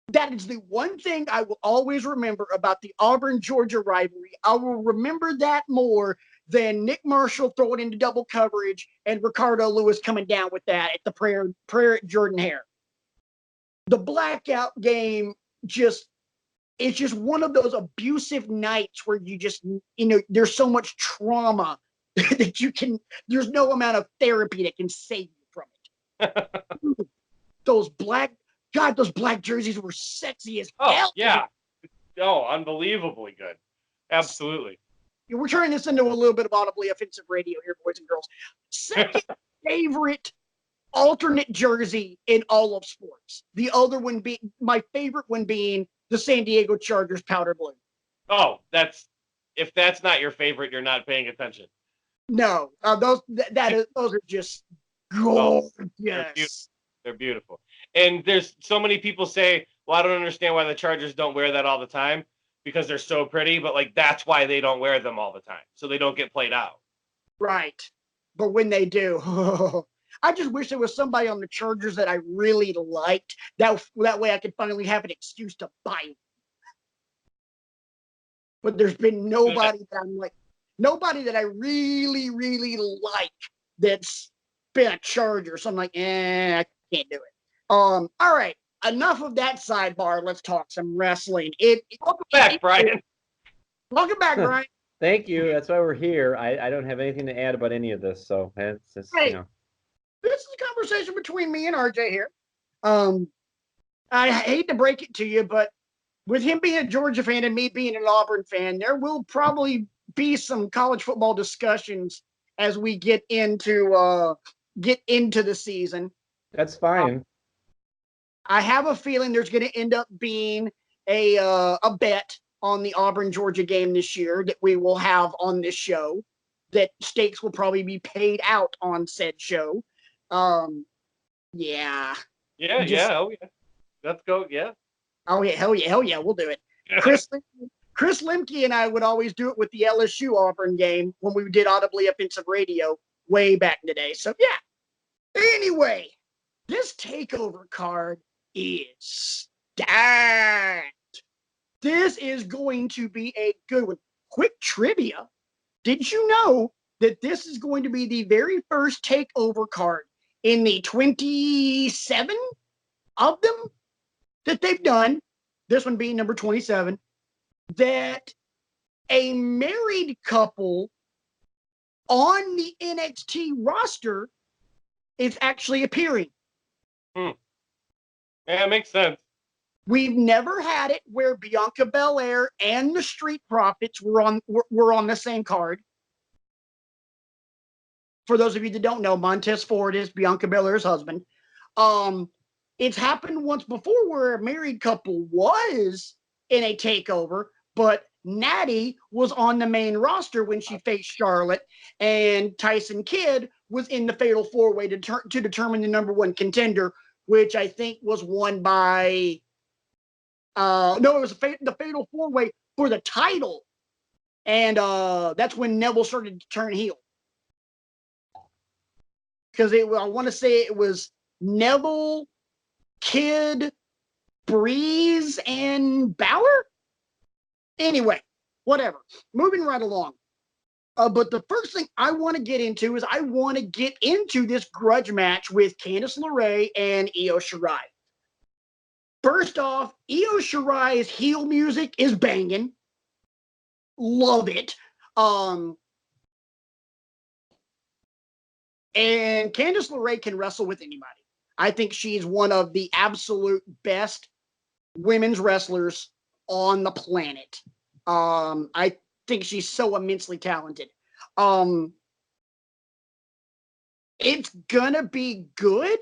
That is the one thing I will always remember about the Auburn-Georgia rivalry. I will remember that more than Nick Marshall throwing into double coverage and Ricardo Lewis coming down with that at the prayer at Jordan Hare. the blackout game just it's just one of those abusive nights where you just there's so much trauma that there's no amount of therapy that can save you from it. those black those black jerseys were sexy as hell. Yeah. Oh, unbelievably good. Absolutely. We're turning this into a little bit of audibly offensive radio here, boys and girls. Second favorite alternate jersey in all of sports. The other one being my favorite one being the San Diego Chargers powder blue. Oh, if that's not your favorite, you're not paying attention. No, those are just gorgeous. They're beautiful. And there's so many people say, well, I don't understand why the Chargers don't wear that all the time because they're so pretty, but like that's why they don't wear them all the time. So they don't get played out. Right. But when they do, I just wish there was somebody on the Chargers that I really liked. That way I could finally have an excuse to buy them. But there's been nobody that I really, really like that's been a Charger. So I'm like, I can't do it. All right. Enough of that sidebar. Let's talk some wrestling. Welcome back, Brian. Welcome back, Brian. Thank you. That's why we're here. I don't have anything to add about any of this. So it's just, This is a conversation between me and RJ here. I hate to break it to you, but with him being a Georgia fan and me being an Auburn fan, there will probably be some college football discussions as we get into the season. That's fine. I have a feeling there's going to end up being a bet on the Auburn-Georgia game this year that we will have on this show. That stakes will probably be paid out on said show. Yeah. Yeah. Oh yeah. Let's go. Yeah. Oh yeah. Hell yeah. We'll do it. Chris Lemke and I would always do it with the LSU Auburn game when we did audibly offensive radio way back in the day. So yeah. Anyway, this takeover card is stacked. This is going to be a good one. Quick trivia. Did you know that this is going to be the very first takeover card in the 27 of them that they've done, this one being number 27, that a married couple on the NXT roster is actually appearing? Yeah, it makes sense. We've never had it where Bianca Belair and the Street Profits were on the same card. For those of you that don't know, Montez Ford is Bianca Belair's husband. It's happened once before where a married couple was in a takeover, but Natty was on the main roster when she faced Charlotte, and Tyson Kidd was in the Fatal 4-Way to determine the number one contender, which I think was won by it was the Fatal 4-Way for the title, and that's when Neville started to turn heel. Because I want to say it was Neville, Kidd, Breeze, and Balor. Anyway, whatever. Moving right along. But the first thing I want to get into is I want to get into this grudge match with Candice LeRae and Io Shirai. First off, Io Shirai's heel music is banging. Love it. And Candice LeRae can wrestle with anybody. I think she's one of the absolute best women's wrestlers on the planet. I think she's so immensely talented. It's gonna be good.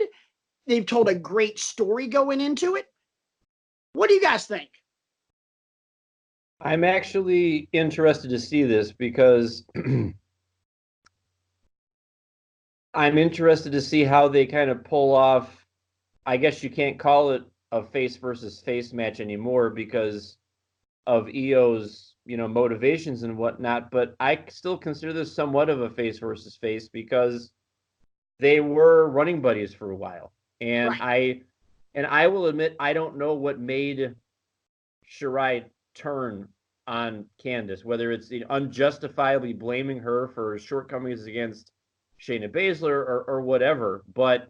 They've told a great story going into it. What do you guys think? I'm actually interested to see this because I'm interested to see how they kind of pull off. I guess you can't call it a face versus face match anymore because of Io's, motivations and whatnot. But I still consider this somewhat of a face versus face because they were running buddies for a while. And Right. I will admit I don't know what made Shirai turn on Candice, whether it's unjustifiably blaming her for shortcomings against Shayna Baszler or whatever. But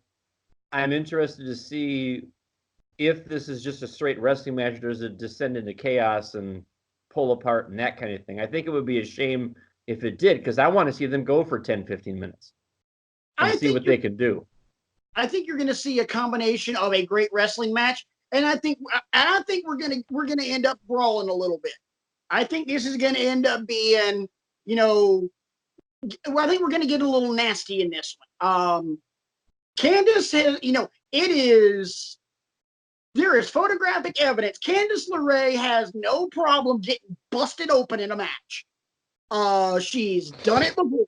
I'm interested to see if this is just a straight wrestling match, does it descend into chaos and pull apart and that kind of thing? I think it would be a shame if it did, because I want to see them go for 10, 15 minutes and see what they can do. I think you're going to see a combination of a great wrestling match, and I think we're going to end up brawling a little bit. I think this is going to end up being, you know, well, I think we're going to get a little nasty in this one. Candice has, you know, there is photographic evidence. Candice LeRae has no problem getting busted open in a match. She's done it before.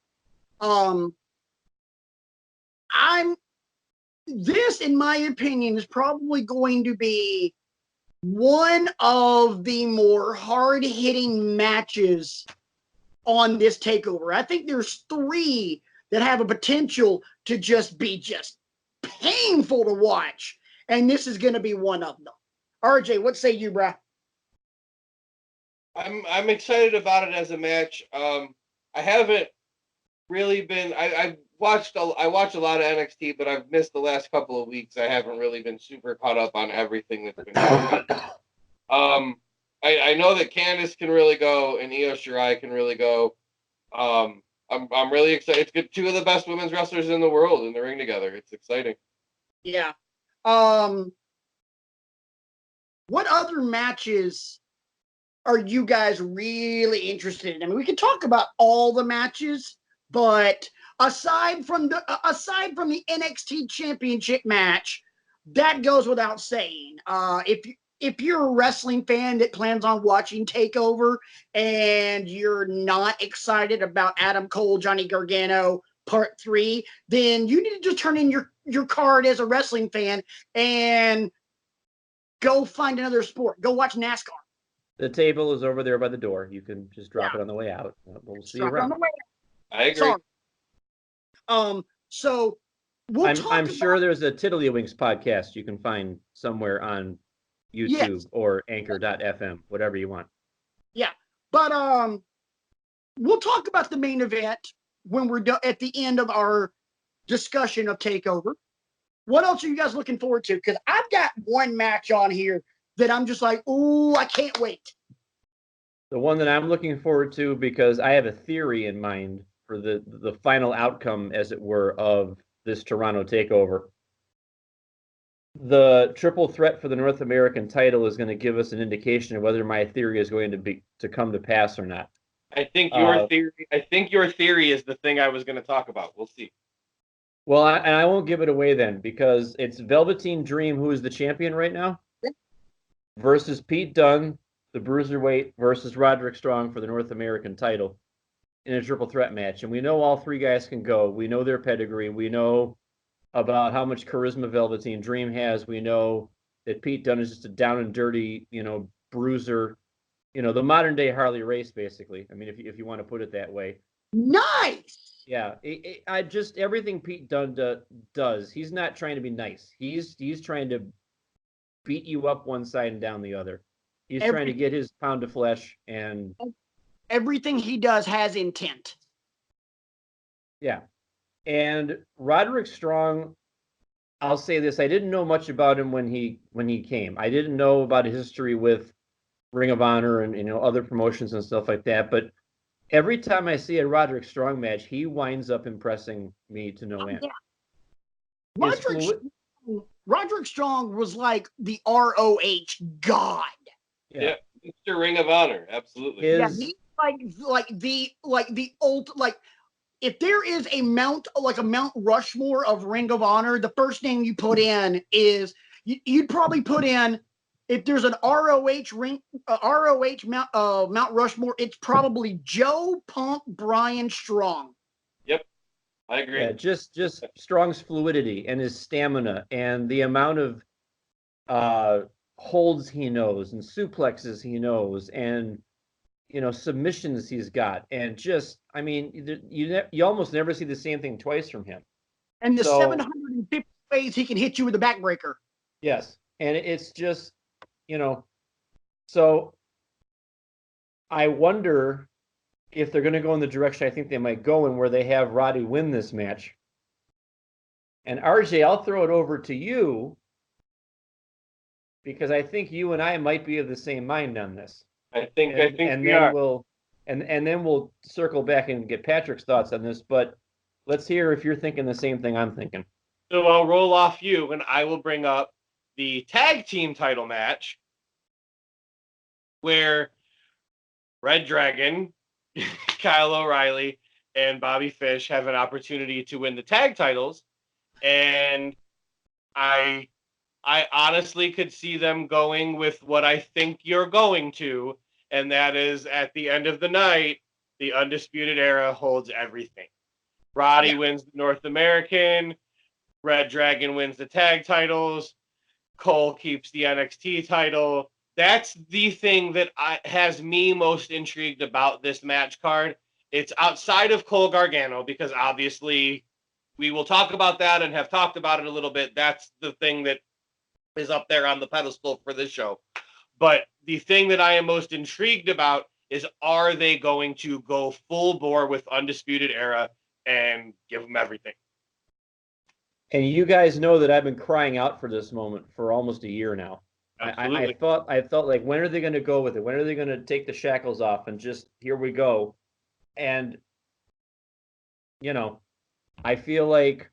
This, in my opinion, is probably going to be one of the more hard-hitting matches on this takeover. I think there's 3 that have a potential to just be painful to watch, and this is going to be one of them. RJ, what say you, bruh? I'm excited about it as a match. I haven't really been. I watched a lot of NXT, but I've missed the last couple of weeks. I haven't really been super caught up on everything that's been going on. I know that Candice can really go and Io Shirai can really go. I'm really excited. It's good. 2 of the best women's wrestlers in the world in the ring together. It's exciting. Yeah. What other matches are you guys really interested in? I mean, we can talk about all the matches, but aside from the NXT Championship match, that goes without saying. If you're a wrestling fan that plans on watching Takeover and you're not excited about Adam Cole, Johnny Gargano Part 3, then you need to just turn in your card as a wrestling fan and go find another sport. Go watch NASCAR. The table is over there by the door. You can just drop it on the way out. We'll see you around. I agree. So I'm sure there's a Tiddlywinks podcast you can find somewhere on YouTube or Anchor.fm, whatever you want. Yeah, but we'll talk about the main event when we're at the end of our discussion of Takeover. What else are you guys looking forward to? Because I've got one match on here that I'm just like, oh, I can't wait. The one that I'm looking forward to, because I have a theory in mind for the final outcome, as it were, of this Toronto Takeover. The triple threat for the North American title is going to give us an indication of whether my theory is going to come to pass or not. I think your theory is the thing I was going to talk about. We'll see. Well, I won't give it away then, because it's Velveteen Dream, who is the champion right now, versus Pete Dunne, the Bruiserweight, versus Roderick Strong for the North American title in a triple threat match. And we know all 3 guys can go. We know their pedigree. We know about how much charisma Velveteen Dream has. We know that Pete Dunne is just a down and dirty, bruiser, the modern day Harley Race, basically. I mean, if you want to put it that way. Nice. Yeah, I just everything Pete Dunne does. He's not trying to be nice. He's trying to beat you up one side and down the other. He's trying to get his pound of flesh, and everything he does has intent. Yeah. And Roderick Strong, I'll say this, I didn't know much about him when he came. I didn't know about his history with Ring of Honor and other promotions and stuff like that, but every time I see a Roderick Strong match, he winds up impressing me to no end. Yeah. Roderick Strong was like the ROH god. Yeah, Mr. Ring of Honor, absolutely. He's like the old, like, if there is a Mount Rushmore of Ring of Honor, the first name you put in is you'd probably put in, if there's an ROH Mount Rushmore, it's probably Joe Punk Bryan Strong. Yep, I agree. Yeah, just Strong's fluidity and his stamina and the amount of holds he knows and suplexes he knows and submissions he's got, and just, I mean, you almost never see the same thing twice from him. And the 750 ways he can hit you with a backbreaker. Yes, and it's just, so I wonder if they're going to go in the direction I think they might go in, where they have Roddy win this match. And RJ, I'll throw it over to you. because I think you and I might be of the same mind on this. I think And we then are. we'll circle back and get Patrick's thoughts on this. But let's hear if you're thinking the same thing I'm thinking. So I'll roll off you, and I will bring up the tag team title match, where Red Dragon, Kyle O'Reilly, and Bobby Fish have an opportunity to win the tag titles, and I honestly could see them going with what I think you're going to, and that is at the end of the night, the Undisputed Era holds everything. Roddy wins the North American, Red Dragon wins the tag titles, Cole keeps the NXT title. That's the thing that has me most intrigued about this match card. It's outside of Cole Gargano, because obviously we will talk about that and have talked about it a little bit. That's the thing that is up there on the pedestal for this show. But the thing that I am most intrigued about is, are they going to go full bore with Undisputed Era and give them everything? And you guys know that I've been crying out for this moment for almost a year now. I thought like, when are they going to go with it? When are they going to take the shackles off and just, here we go? And I feel like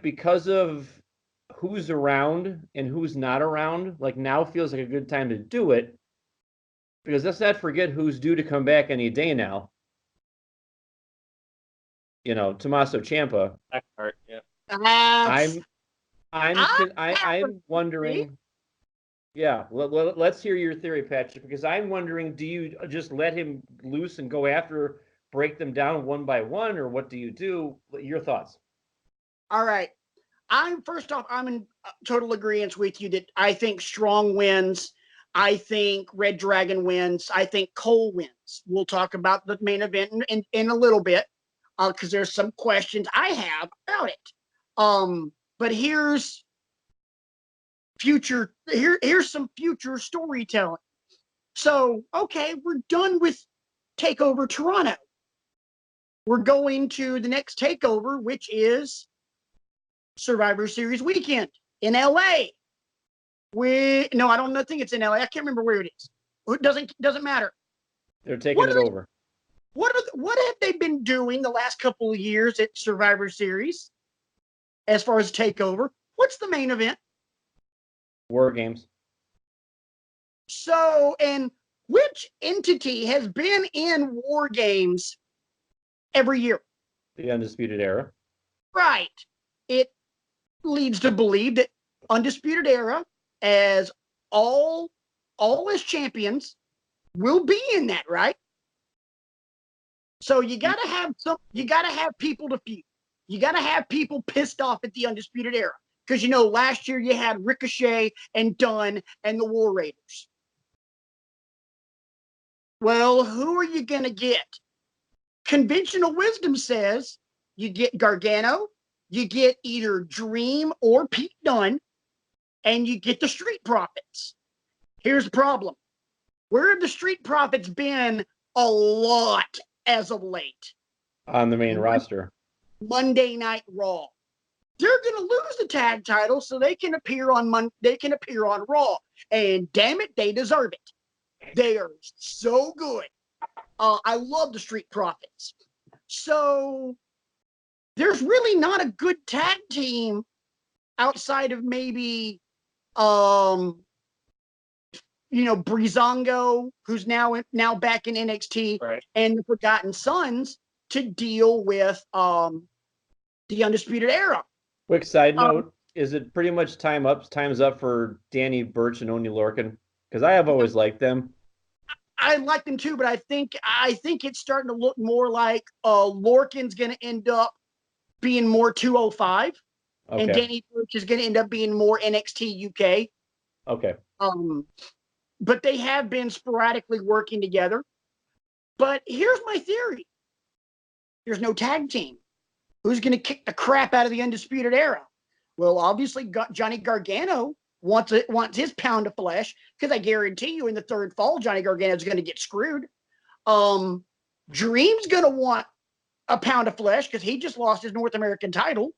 because of who's around and who's not around, like, now feels like a good time to do it, because let's not forget who's due to come back any day now. Tommaso Ciampa. That part, yeah. I'm wondering. Yeah, let's hear your theory, Patrick, because I'm wondering, do you just let him loose and go after, break them down one by one, or what do you do? Your thoughts? All right. First off, I'm in total agreement with you that I think Strong wins. I think Red Dragon wins. I think Cole wins. We'll talk about the main event in a little bit, because there's some questions I have about it. But here's some future storytelling. So, okay, we're done with TakeOver Toronto. We're going to the next takeover, which is Survivor Series weekend in LA. No, I don't think it's in LA. I can't remember where it is. It doesn't matter. They're taking it over. What have they been doing the last couple of years at Survivor Series as far as takeover? What's the main event? War Games. So, and which entity has been in War Games every year? The Undisputed Era. Right. It leads to believe that Undisputed Era, as all as champions, will be in that, right? So you gotta have people to feud. You gotta have people pissed off at the Undisputed Era. Because last year you had Ricochet and Dunn and the War Raiders. Well, who are you gonna get? Conventional wisdom says you get Gargano, you get either Dream or Pete Dunne, and you get the Street Profits. Here's the problem. Where have the Street Profits been a lot as of late? On the main roster. Monday Night Raw. They're going to lose the tag title so they can appear on Raw. And damn it, they deserve it. They are so good. I love the Street Profits. So there's really not a good tag team outside of maybe Breezango, who's now back in NXT, right, and the Forgotten Sons to deal with the Undisputed Era. Quick side note, is it pretty much time's up for Danny Burch and Oney Lorcan? Because I have always liked them. I like them too, but I think it's starting to look more like Lorcan's going to end up being more 205, and Danny Burch is going to end up being more NXT UK. Okay. But they have been sporadically working together. But here's my theory. There's no tag team. Who's going to kick the crap out of the Undisputed Era? Well, obviously, Johnny Gargano wants his pound of flesh, because I guarantee you in the third fall, Johnny Gargano is going to get screwed. Dream's going to want a pound of flesh because he just lost his North American title.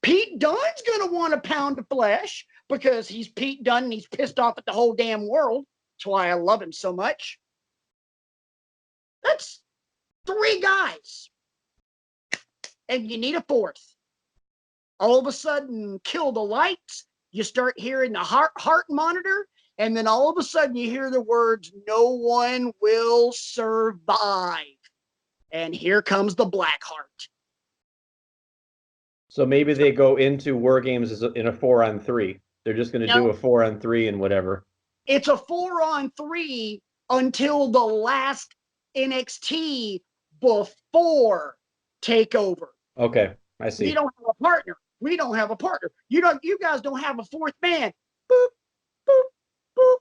Pete Dunne's going to want a pound of flesh because he's Pete Dunne and he's pissed off at the whole damn world. That's why I love him so much. That's 3 guys. And you need a 4th. All of a sudden, kill the lights. You start hearing the heart monitor. And then all of a sudden, you hear the words, "No one will survive." And here comes the Blackheart. So maybe they go into War Games in a 4-on-3. They're just going to do a 4-on-3 and whatever. It's a 4-on-3 until the last NXT before TakeOver. Okay, I see. We don't have a partner. We don't have a partner. You guys don't have a 4th man. Boop, boop, boop.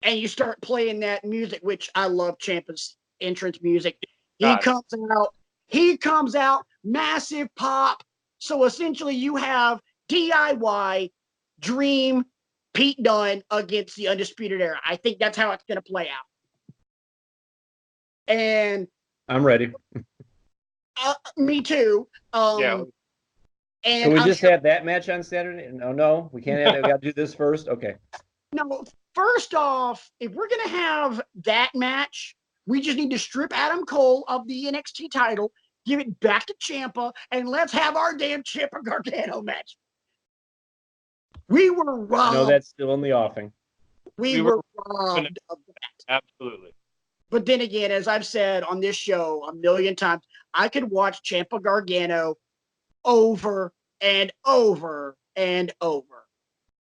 And you start playing that music, which I love Ciampa's entrance music. He comes out, massive pop. So essentially you have DIY, Dream, Pete Dunne against the Undisputed Era. I think that's how it's going to play out. And I'm ready. Me too. Yeah. And Can we just have that match on Saturday? No, we can't have that. We got to do this first. Okay. No, first off, if we're going to have that match, we just need to strip Adam Cole of the NXT title, give it back to Ciampa, and let's have our damn Ciampa Gargano match. We were robbed. No, that's still in the offing. We were robbed of that. Absolutely. But then again, as I've said on this show a million times, I could watch Ciampa Gargano over and over and over.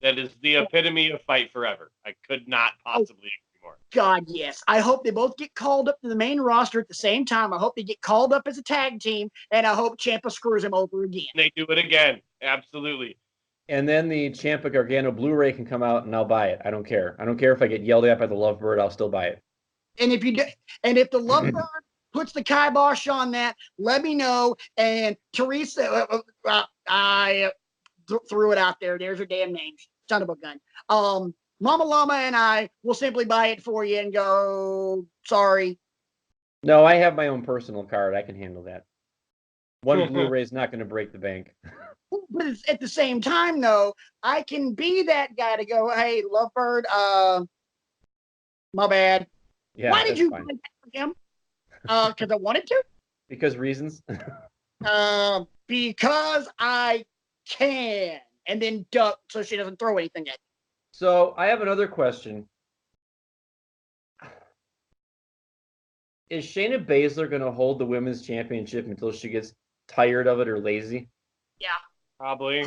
That is the epitome of fight forever. I could not possibly agree more. God, yes. I hope they both get called up to the main roster at the same time. I hope they get called up as a tag team, and I hope Ciampa screws him over again. They do it again. Absolutely. And then the Ciampa Gargano Blu-ray can come out, and I'll buy it. I don't care. I don't care if I get yelled at by the Lovebird. I'll still buy it. And if the Lovebird puts the kibosh on that, let me know. And Teresa, I threw it out there. There's her damn name. Son of a gun. Mama Llama and I will simply buy it for you and go, sorry. No, I have my own personal card. I can handle that. One Blu-ray is not going to break the bank. But at the same time, though, I can be that guy to go, hey, Lovebird, my bad. Yeah, why did you buy that for him? Because I wanted to? Because reasons? Because I can. And then duck so she doesn't throw anything at me. So I have another question. Is Shayna Baszler going to hold the women's championship until she gets tired of it or lazy? Yeah. Probably.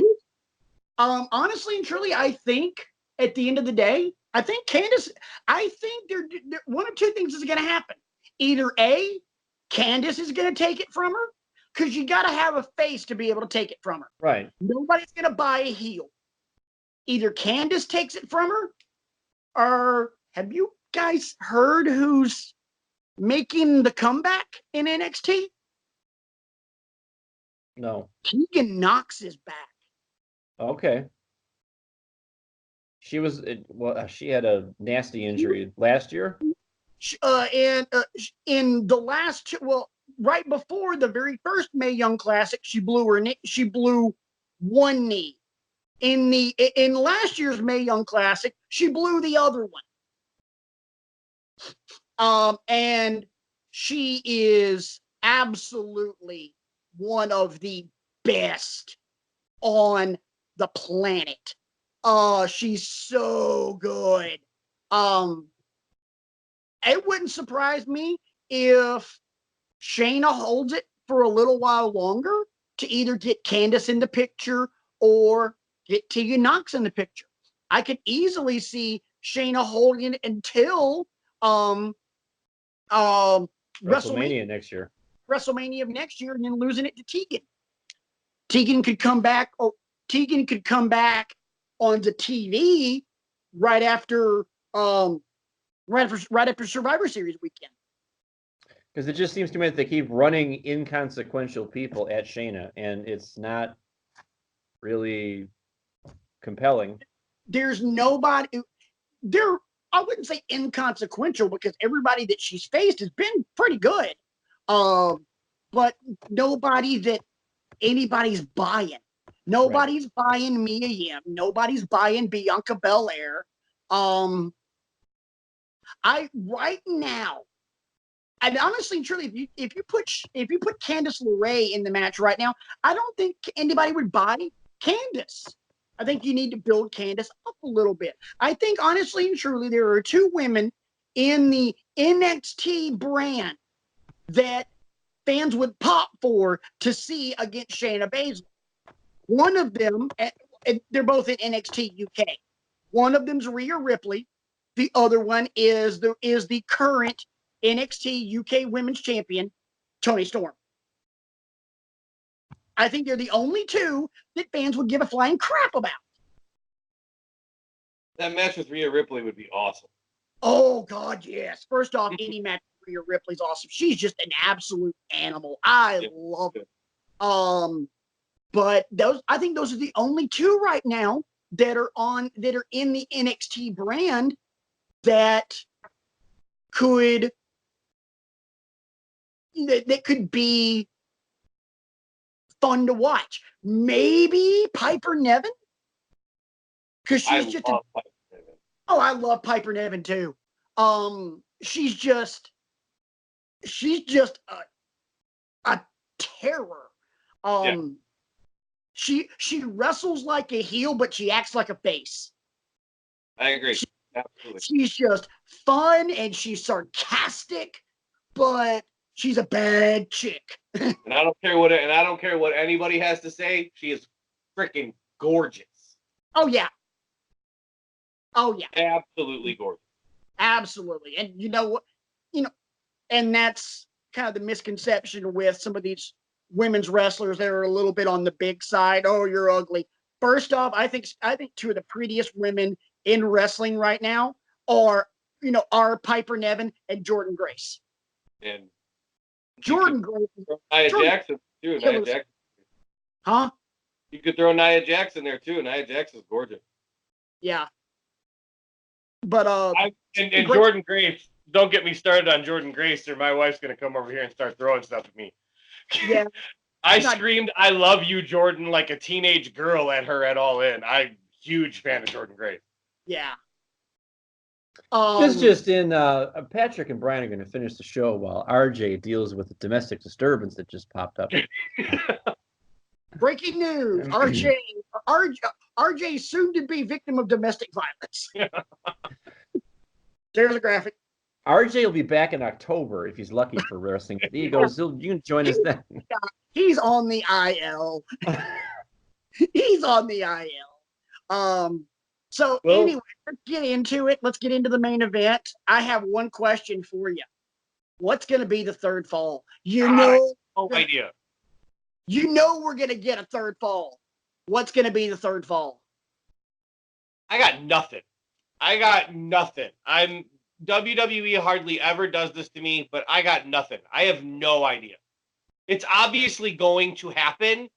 Honestly and truly, I think at the end of the day, I think Candice, I think they're one of 2 things is going to happen. Either A, Candice is going to take it from her, because you got to have a face to be able to take it from her. Right. Nobody's going to buy a heel. Either Candice takes it from her, or have you guys heard who's making the comeback in NXT? No. Tegan Knox is back. Okay. She had a nasty injury last year. In the last, right before the very first Mae Young Classic, she blew one knee. In last year's Mae Young Classic, she blew the other one. And she is absolutely one of the best on the planet. She's so good. It wouldn't surprise me if Shayna holds it for a little while longer to either get Candice in the picture or get Tegan Knox in the picture. I could easily see Shayna holding it until WrestleMania next year. WrestleMania of next year, and then losing it to Tegan. Tegan could come back onto TV right after Survivor Series weekend. Because it just seems to me that they keep running inconsequential people at Shayna, and it's not really compelling. There's nobody there. I wouldn't say inconsequential because everybody that she's faced has been pretty good. But nobody that anybody's buying. Nobody's buying Mia Yim. Nobody's buying Bianca Belair. Right now, and honestly and truly, if you put Candice LeRae in the match right now, I don't think anybody would buy Candice. I think you need to build Candice up a little bit. I think honestly and truly, there are two women in the NXT brand that fans would pop for to see against Shayna Baszler. One of them, they're both in NXT UK. One of them's Rhea Ripley. The other one is the current NXT UK Women's Champion, Toni Storm. I think they're the only two that fans would give a flying crap about. That match with Rhea Ripley would be awesome. Oh, God, yes. First off, any match with Rhea Ripley's awesome. She's just an absolute animal. I love it. But I think those are the only two right now that are in the NXT brand that could be fun to watch. Maybe Piper Niven, because she's just I love Piper Niven too. She's just a terror. She wrestles like a heel, but she acts like a face. I agree. Absolutely. She's just fun and she's sarcastic, but she's a bad chick. And I don't care what anybody has to say. She is freaking gorgeous. Oh yeah. Absolutely gorgeous. Absolutely. And you know what? And that's kind of the misconception with some of these women's wrestlers that are a little bit on the big side. Oh, you're ugly. First off, I think two of the prettiest women in wrestling right now are Piper Niven and Jordynne Grace. And Jordynne Grace. Nia Jackson too. Nia Jackson. Huh? You could throw Nia Jackson there too. Nia Jackson's gorgeous. Yeah. But and Jordynne Grace. Don't get me started on Jordynne Grace, or my wife's gonna come over here and start throwing stuff at me. Yeah. I screamed, "I love you, Jordan," like a teenage girl at her at All In. I'm a huge fan of Jordynne Grace. Yeah. This just in, Patrick and Brian are going to finish the show while RJ deals with the domestic disturbance that just popped up. Breaking news: RJ soon to be victim of domestic violence. There's a graphic. RJ will be back in October if he's lucky for wrestling. He goes, you can join us then. He's on the IL. He's on the IL. Anyway, let's get into it. Let's get into the main event. I have one question for you. What's going to be the third fall? No idea. You know we're going to get a third fall. What's going to be the third fall? I got nothing. WWE hardly ever does this to me, but I got nothing. I have no idea. It's obviously going to happen,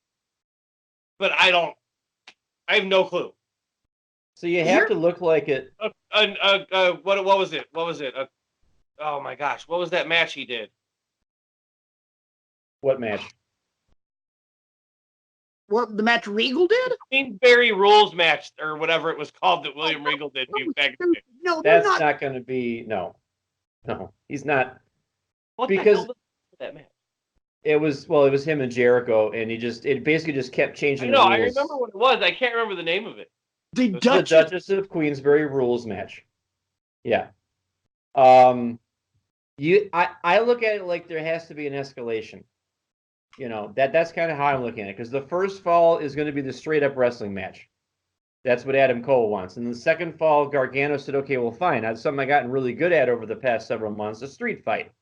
but I have no clue. So you have to look like it. What was it? Oh my gosh, what was that match he did? What match? What, the match Regal did? Queensberry Rules match, or whatever it was called that William Regal did. No, that's not going to be. No, he's not. What because the hell was that match? It was him and Jericho, and it basically just kept changing. I know. The rules. I remember what it was. I can't remember the name of it. The Duchess of Queensberry Rules match. Yeah. I look at it like there has to be an escalation. That's kind of how I'm looking at it, because the first fall is going to be the straight up wrestling match. That's what Adam Cole wants. And the second fall, Gargano said, okay, well, fine. That's something I've gotten really good at over the past several months, a street fight.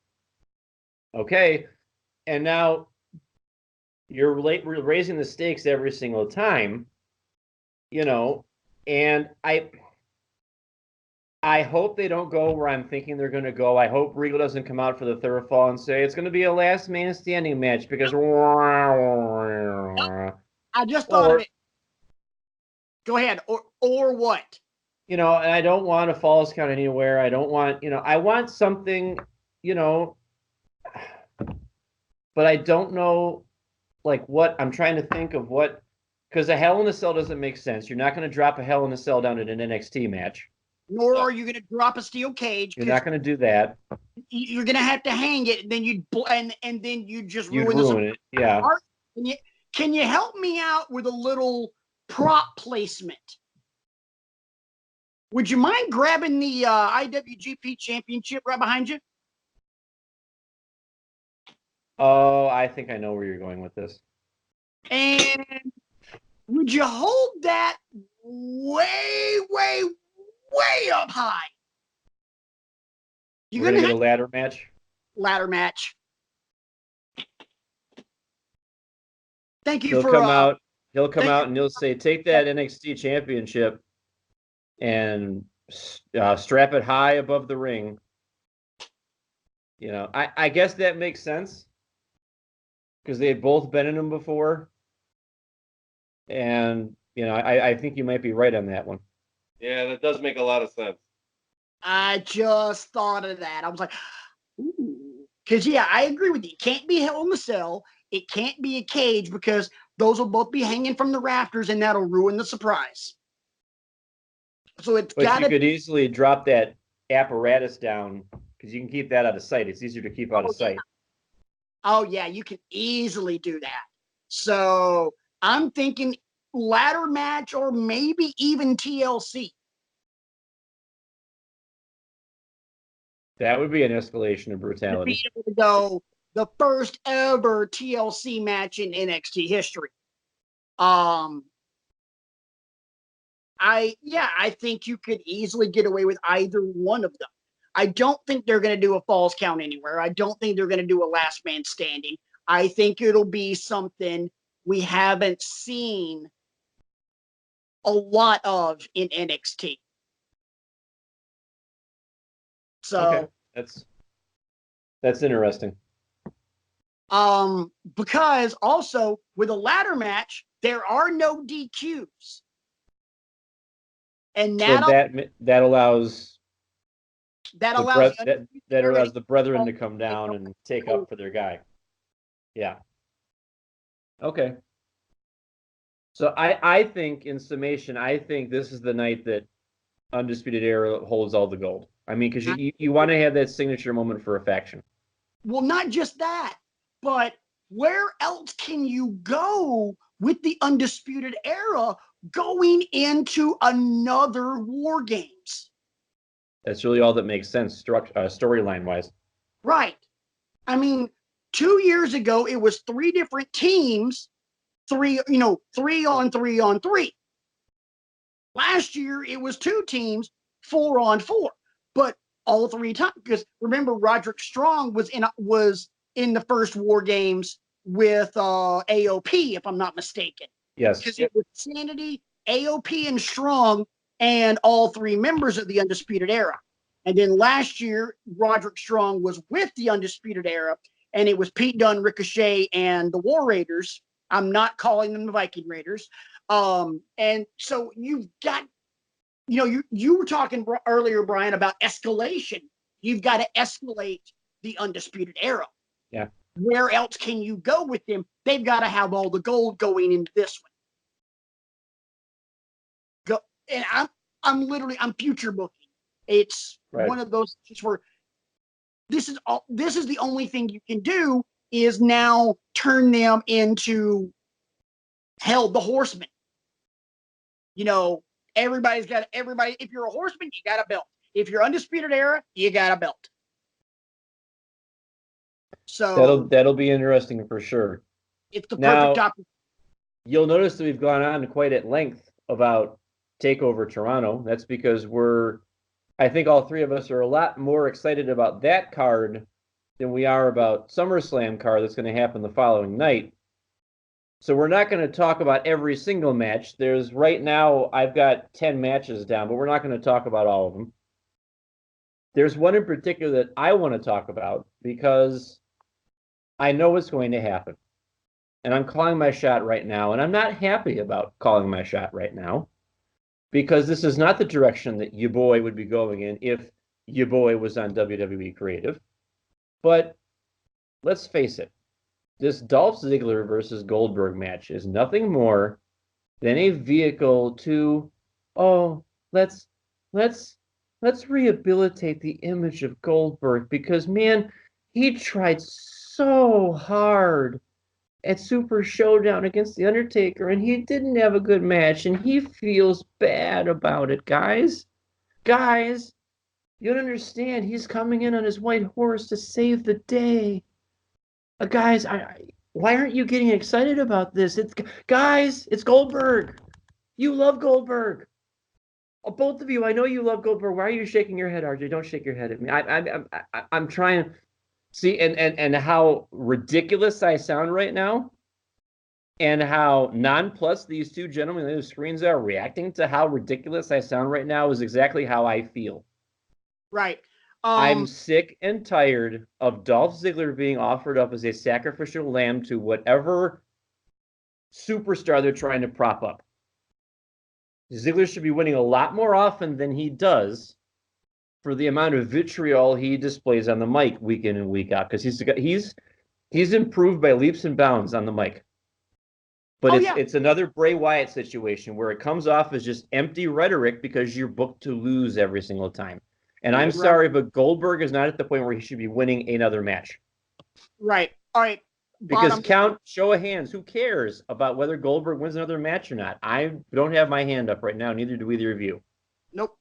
Okay. And now you're raising the stakes every single time, and I hope they don't go where I'm thinking they're going to go. I hope Regal doesn't come out for the third fall and say it's going to be a last man standing match because. I just thought of it. Go ahead. Or what? And I don't want a falls count anywhere. I don't want, I want something, but I don't know, like what I'm trying to think of what because a Hell in a Cell doesn't make sense. You're not going to drop a Hell in a Cell down in an NXT match. Nor are you going to drop a steel cage. You're not going to do that. You're going to have to hang it, and then you'd just You'd ruin ruin it. Yeah. Can you help me out with a little prop placement? Would you mind grabbing the IWGP Championship right behind you? Oh, I think I know where you're going with this. And would you hold that way, way, way up high? We're going to get a ladder match? Ladder match. Thank you He'll for... He'll come out and he'll say, take that NXT Championship and strap it high above the ring. You know, I guess that makes sense because they've both been in them before. And, you know, I think you might be right on that one. Yeah, that does make a lot of sense. I just thought of that. I was like, ooh. Because, yeah, I agree with you. It can't be Hell in the Cell. It can't be a cage because those will both be hanging from the rafters, and that'll ruin the surprise. So it's got to... But you could easily drop that apparatus down because you can keep that out of sight. It's easier to keep out of sight. Oh, yeah, you can easily do that. So I'm thinking ladder match or maybe even TLC. That would be an escalation of brutality. To be able to go the first ever TLC match in NXT history. I think you could easily get away with either one of them. I don't think they're going to do a falls count anywhere. I don't think they're going to do a last man standing. I think it'll be something we haven't seen a lot of in NXT. So okay. That's interesting. Because also with a ladder match, there are no DQs. And that allows the brethren to come down and take up for their guy. Yeah. Okay. So I think in summation, I think this is the night that Undisputed Era holds all the gold. I mean, because you want to have that signature moment for a faction. Well, not just that, but where else can you go with the Undisputed Era going into another War Games? That's really all that makes sense, storyline wise. Right. I mean, 2 years ago, it was 3 different teams, 3 on 3 on 3. Last year, it was 2 teams, 4 on 4. But all 3 times, because remember, Roderick Strong was in the first War Games with AOP, if I'm not mistaken. Yes. Because it was Sanity, AOP, and Strong, and all 3 members of the Undisputed Era. And then last year, Roderick Strong was with the Undisputed Era, and it was Pete Dunne, Ricochet, and the War Raiders. I'm not calling them the Viking Raiders. And so you've got, you were talking earlier, Brian, about escalation. You've got to escalate the Undisputed Era. Yeah. Where else can you go with them? They've got to have all the gold going into this one. And I'm future booking. It's one of those things where this is the only thing you can do is now turn them into the Horsemen. Everybody. If you're a Horseman, you got a belt. If you're Undisputed Era, you got a belt. So that'll be interesting for sure. It's the perfect opportunity. You'll notice that we've gone on quite at length about TakeOver Toronto. That's because I think all 3 of us are a lot more excited about that card than we are about SummerSlam card that's going to happen the following night. So we're not going to talk about every single match. Right now, I've got 10 matches down, but we're not going to talk about all of them. There's one in particular that I want to talk about because I know what's going to happen. And I'm calling my shot right now, and I'm not happy about calling my shot right now because this is not the direction that your boy would be going in if your boy was on WWE Creative. But let's face it, this Dolph Ziggler versus Goldberg match is nothing more than a vehicle to, oh, let's rehabilitate the image of Goldberg because, man, he tried so hard at Super Showdown against The Undertaker, and he didn't have a good match, and he feels bad about it, guys. Guys, you don't understand. He's coming in on his white horse to save the day. Guys, why aren't you getting excited about this? Guys, it's Goldberg. You love Goldberg. Both of you, I know you love Goldberg. Why are you shaking your head, RJ? Don't shake your head at me. I'm trying to see and how ridiculous I sound right now, and how nonplussed these two gentlemen on the screens are reacting to how ridiculous I sound right now is exactly how I feel. Right. I'm sick and tired of Dolph Ziggler being offered up as a sacrificial lamb to whatever superstar they're trying to prop up. Ziggler should be winning a lot more often than he does for the amount of vitriol he displays on the mic week in and week out, because he's improved by leaps and bounds on the mic. But it's another Bray Wyatt situation where it comes off as just empty rhetoric because you're booked to lose every single time. And I'm sorry, but Goldberg is not at the point where he should be winning another match. Right. All right. Because show of hands, who cares about whether Goldberg wins another match or not? I don't have my hand up right now. Neither do either of you. Nope.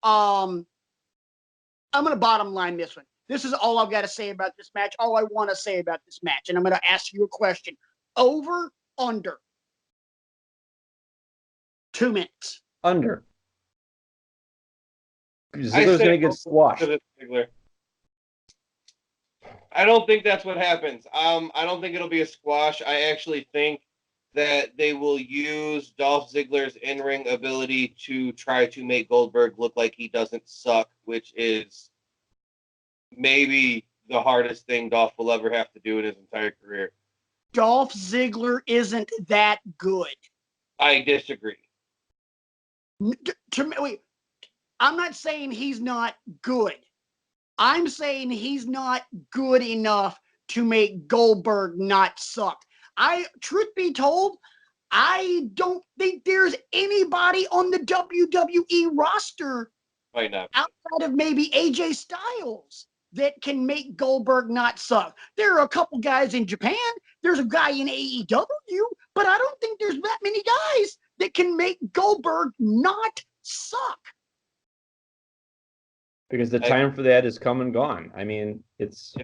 I'm going to bottom line this one. This is all I've got to say about this match. All I want to say about this match. And I'm going to ask you a question. Over, under. 2 minutes. Under. Ziggler's going to get squashed. I don't think that's what happens. I don't think it'll be a squash. I actually think that they will use Dolph Ziggler's in-ring ability to try to make Goldberg look like he doesn't suck, which is maybe the hardest thing Dolph will ever have to do in his entire career. Dolph Ziggler isn't that good. I disagree. Wait, I'm not saying he's not good. I'm saying he's not good enough to make Goldberg not suck. Truth be told, I don't think there's anybody on the WWE roster outside of maybe AJ Styles that can make Goldberg not suck. There are a couple guys in Japan. There's a guy in AEW, but I don't think there's that many guys that can make Goldberg not suck. Because the time for that is come and gone. I mean, it's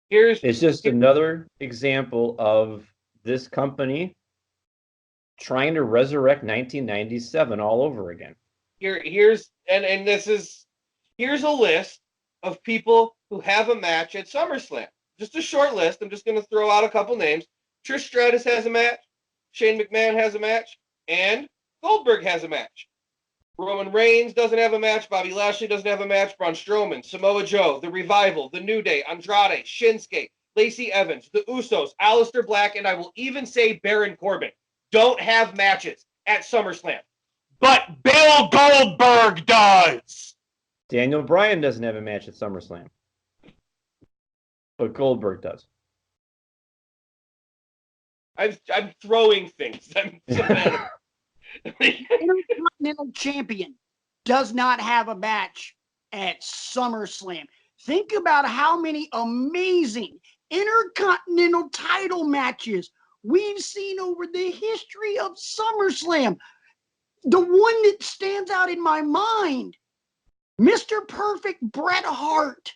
Here's just another example of this company trying to resurrect 1997 all over again. Here's a list of people who have a match at SummerSlam. Just a short list. I'm just going to throw out a couple names. Trish Stratus has a match. Shane McMahon has a match. And Goldberg has a match. Roman Reigns doesn't have a match. Bobby Lashley doesn't have a match. Braun Strowman, Samoa Joe, The Revival, The New Day, Andrade, Shinsuke, Lacey Evans, The Usos, Aleister Black, and I will even say Baron Corbin don't have matches at SummerSlam. But Bill Goldberg does. Daniel Bryan doesn't have a match at SummerSlam. But Goldberg does. I'm throwing things. Intercontinental Champion does not have a match at SummerSlam. Think about how many amazing Intercontinental title matches we've seen over the history of SummerSlam. The one that stands out in my mind, Mr. Perfect Bret Hart.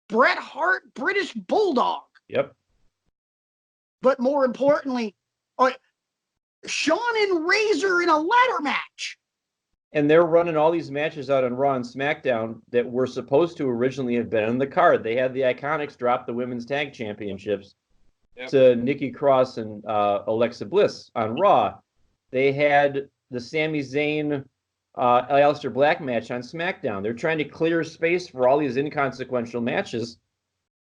Bret Hart, British Bulldog. Yep. But more importantly, Shawn and Razor in a ladder match. And they're running all these matches out on Raw and SmackDown that were supposed to originally have been on the card. They had the Iconics drop the Women's Tag Championships to Nikki Cross and Alexa Bliss on Raw. They had the Sami Zayn, Aleister Black match on SmackDown. They're trying to clear space for all these inconsequential matches.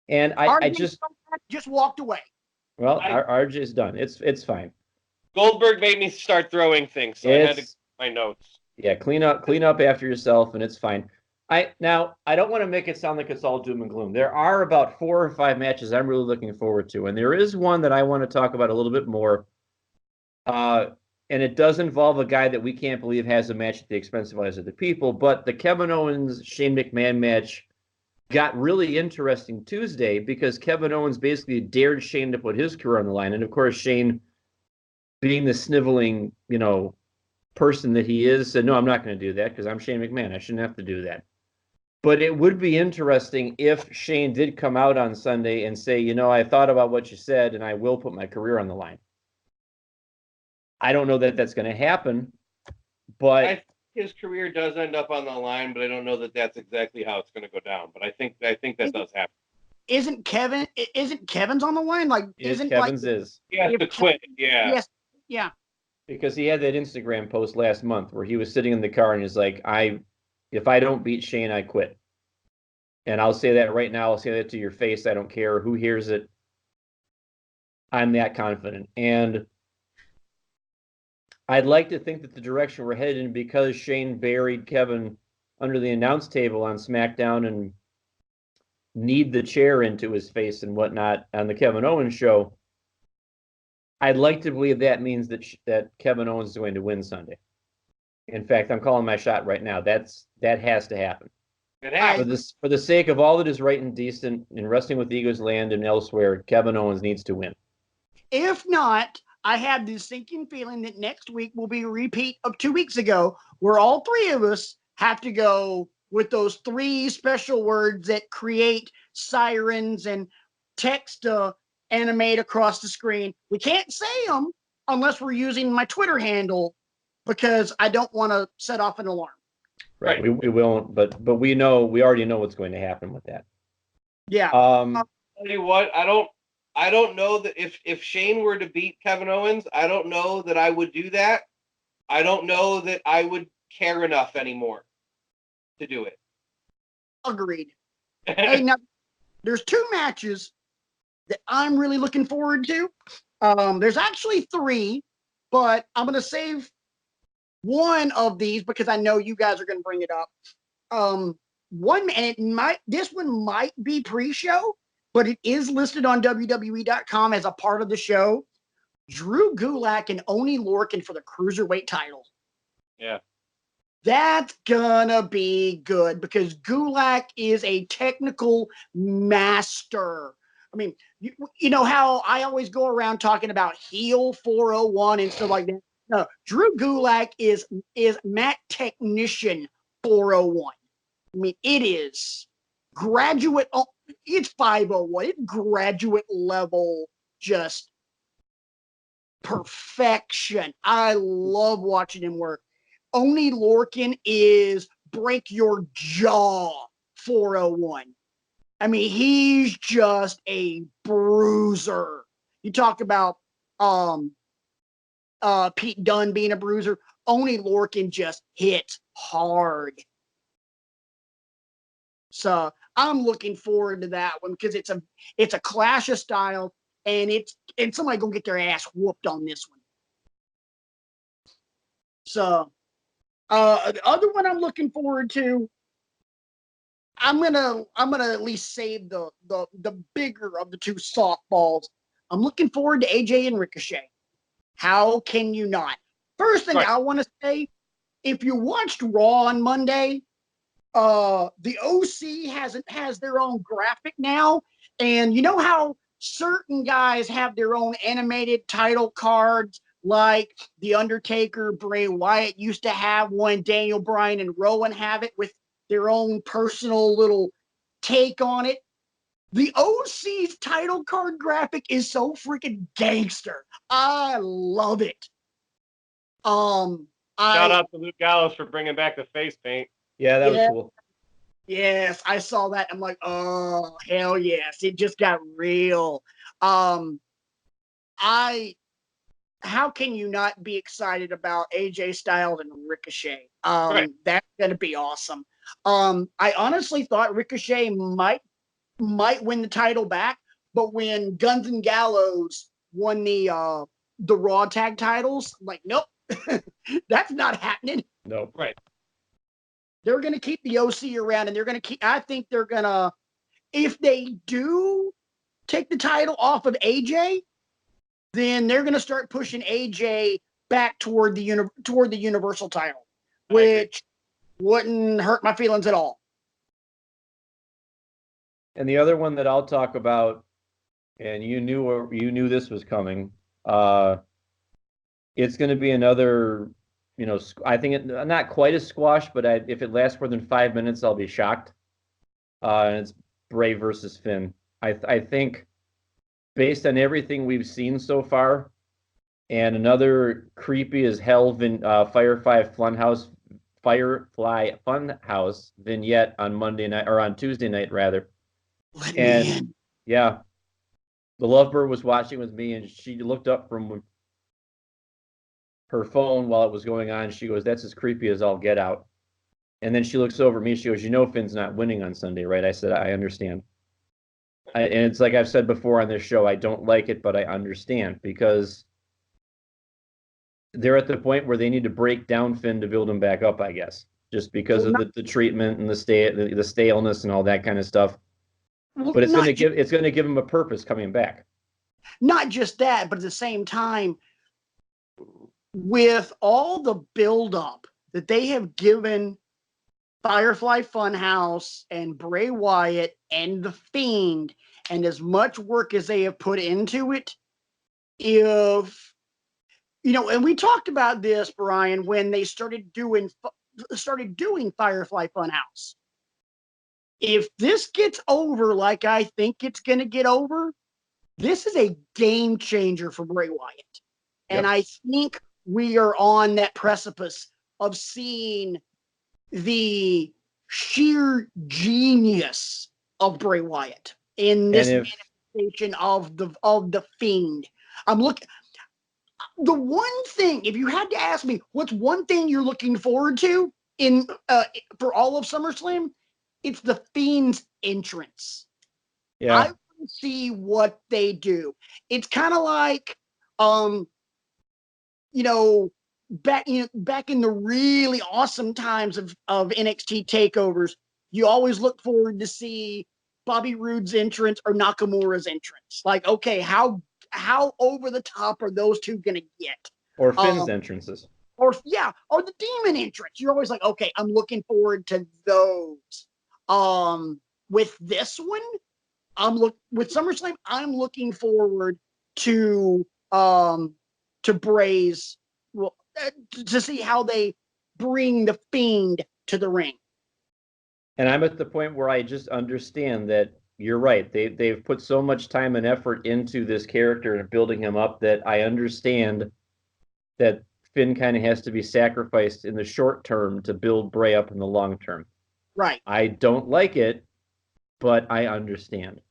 And I just walked away. Well, RJ's done. It's fine. Goldberg made me start throwing things, so I had to my notes. Yeah, clean up after yourself, and it's fine. I don't want to make it sound like it's all doom and gloom. There are about 4 or 5 matches I'm really looking forward to, and there is one that I want to talk about a little bit more And it does involve a guy that we can't believe has a match at the expense of Eyes of the People. But the Kevin Owens Shane McMahon match got really interesting Tuesday because Kevin Owens basically dared Shane to put his career on the line. And of course, Shane, being the sniveling, person that he is, said, no, I'm not going to do that because I'm Shane McMahon. I shouldn't have to do that. But it would be interesting if Shane did come out on Sunday and say, I thought about what you said and I will put my career on the line. I don't know that that's going to happen, but I think his career does end up on the line, but I don't know that that's exactly how it's going to go down. But I think that does happen. Isn't Kevin's on the line? Like, isn't Kevin's like is. He has to quit. Yeah. Yes, yeah. Because he had that Instagram post last month where he was sitting in the car and he's like, if I don't beat Shane, I quit. And I'll say that right now. I'll say that to your face. I don't care who hears it. I'm that confident. And I'd like to think that the direction we're headed in, because Shane buried Kevin under the announce table on SmackDown and kneed the chair into his face and whatnot on the Kevin Owens show, I'd like to believe that means that Kevin Owens is going to win Sunday. In fact, I'm calling my shot right now. That has to happen. It happens. For the sake of all that is right and decent in Wrestling with Egos land and elsewhere, Kevin Owens needs to win. If not, I have this sinking feeling that next week will be a repeat of 2 weeks ago, where all three of us have to go with those three special words that create sirens and text animate across the screen. We can't say them unless we're using my Twitter handle because I don't want to set off an alarm. Right. We won't, but we already know what's going to happen with that. Yeah. Tell you what, I don't know that if Shane were to beat Kevin Owens, I don't know that I would do that. I don't know that I would care enough anymore to do it. Agreed. Hey, now there's two matches that I'm really looking forward to. There's actually three, but I'm going to save one of these because I know you guys are going to bring it up. This one might be pre-show, but it is listed on WWE.com as a part of the show. Drew Gulak and Oney Lorcan for the Cruiserweight title. Yeah. That's gonna be good because Gulak is a technical master. I mean, you know how I always go around talking about heel 401 and stuff like that. No, Drew Gulak is mat technician 401. I mean, it is graduate. It's 501. It's graduate level, just perfection. I love watching him work. Oney Lorcan is break your jaw 401. I mean, he's just a bruiser. You talk about Pete Dunne being a bruiser. Oney Lorcan just hits hard. So I'm looking forward to that one because it's a clash of styles and somebody gonna get their ass whooped on this one. So the other one I'm looking forward to, I'm gonna at least save the bigger of the two softballs. I'm looking forward to AJ and Ricochet. How can you not? First thing I want to say, if you watched Raw on Monday, the OC has their own graphic now, and you know how certain guys have their own animated title cards, like The Undertaker, Bray Wyatt used to have one, Daniel Bryan and Rowan have it with their own personal little take on it. The OC's title card graphic is so freaking gangster. I love it. Shout out to Luke Gallows for bringing back the face paint. Yeah, that was cool. Yes, I saw that. I'm like, oh, hell yes. It just got real. How can you not be excited about AJ Styles and Ricochet? That's going to be awesome. I honestly thought Ricochet might win the title back, but when Guns and Gallows won the Raw tag titles, I'm like, nope, that's not happening. Nope. Right. They're going to keep the OC around, and I think they're going to, if they do take the title off of AJ, then they're going to start pushing AJ back toward the Universal title, I agree. which wouldn't hurt my feelings at all. And the other one that I'll talk about, and you knew this was coming. It's going to be another, I think not quite a squash, but if it lasts more than 5 minutes, I'll be shocked. And it's Bray versus Finn. I think, based on everything we've seen so far, and another creepy as hell Firefly Funhouse vignette on Monday night, or on Tuesday night rather. Let me in. Yeah, the Lovebird was watching with me, and she looked up from her phone while it was going on. She goes, "That's as creepy as I'll get out." And then she looks over at me. She goes, Finn's not winning on Sunday, right? I said, I understand. And it's like I've said before on this show, I don't like it, but I understand, because they're at the point where they need to break down Finn to build him back up, I guess, just because of the treatment and the staleness and all that kind of stuff. Well, but it's going to give him a purpose coming back. Not just that, but at the same time, with all the buildup that they have given Firefly Funhouse and Bray Wyatt and The Fiend, and as much work as they have put into it, if and we talked about this, Brian, when they started doing Firefly Funhouse. If this gets over like I think it's going to get over, this is a game changer for Bray Wyatt. And I think we are on that precipice of seeing the sheer genius of Bray Wyatt in this manifestation of the Fiend. The one thing, if you had to ask me, what's one thing you're looking forward to for all of SummerSlam? It's the Fiend's entrance. Yeah. I want to see what they do. It's kind of like, back in the really awesome times of NXT takeovers, you always look forward to see Bobby Roode's entrance or Nakamura's entrance. Like, okay, how over the top are those two gonna get? Or Finn's entrances. Or the Demon entrance. You're always like, okay, I'm looking forward to those. With this one, with SummerSlam, I'm looking forward to Bray's, to see how they bring the Fiend to the ring. And I'm at the point where I just understand that you're right. They've put so much time and effort into this character and building him up that I understand that Finn kind of has to be sacrificed in the short term to build Bray up in the long term. Right. I don't like it, but I understand.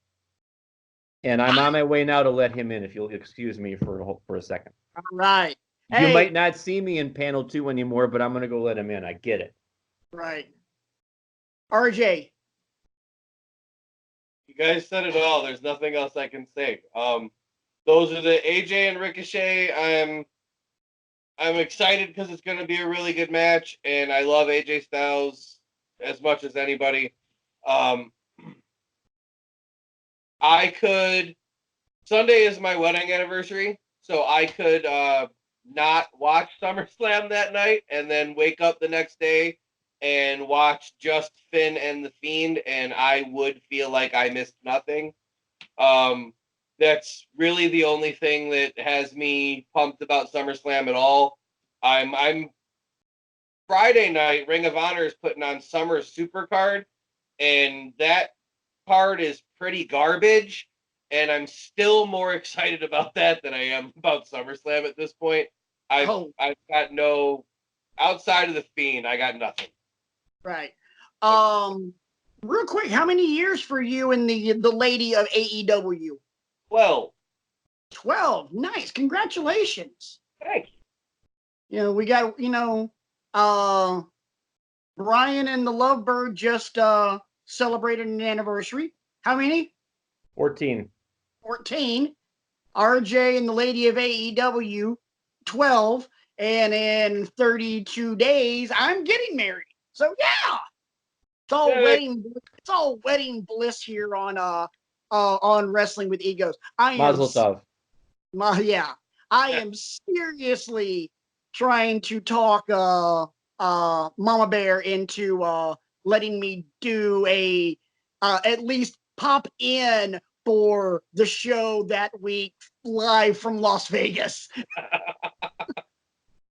And I'm on my way now to let him in, if you'll excuse me for a second. All right. You might not see me in panel 2 anymore, but I'm going to go let him in. I get it. Right. RJ. You guys said it all. There's nothing else I can say. Those are the AJ and Ricochet. I'm excited because it's going to be a really good match, and I love AJ Styles as much as anybody. Sunday is my wedding anniversary, so I could not watch SummerSlam that night and then wake up the next day and watch just Finn and The Fiend, and I would feel like I missed nothing. That's really the only thing that has me pumped about SummerSlam at all. I'm Friday night, Ring of Honor is putting on Summer Supercard, and that card is pretty garbage, and I'm still more excited about that than I am about SummerSlam at this point. I've got no, outside of The Fiend, I got nothing. Right. Real quick, how many years for you and the lady of AEW? 12. 12. Nice. Congratulations. Thank you. We got, Brian and the Lovebird just celebrated an anniversary. How many? 14. 14. RJ and the lady of AEW, 12. And in 32 days, I'm getting married. So yeah, it's all wedding bliss here on Wrestling with Egos. Mazel tov. Yeah, I am seriously trying to talk Mama Bear into letting me do a at least pop in for the show that week live from Las Vegas.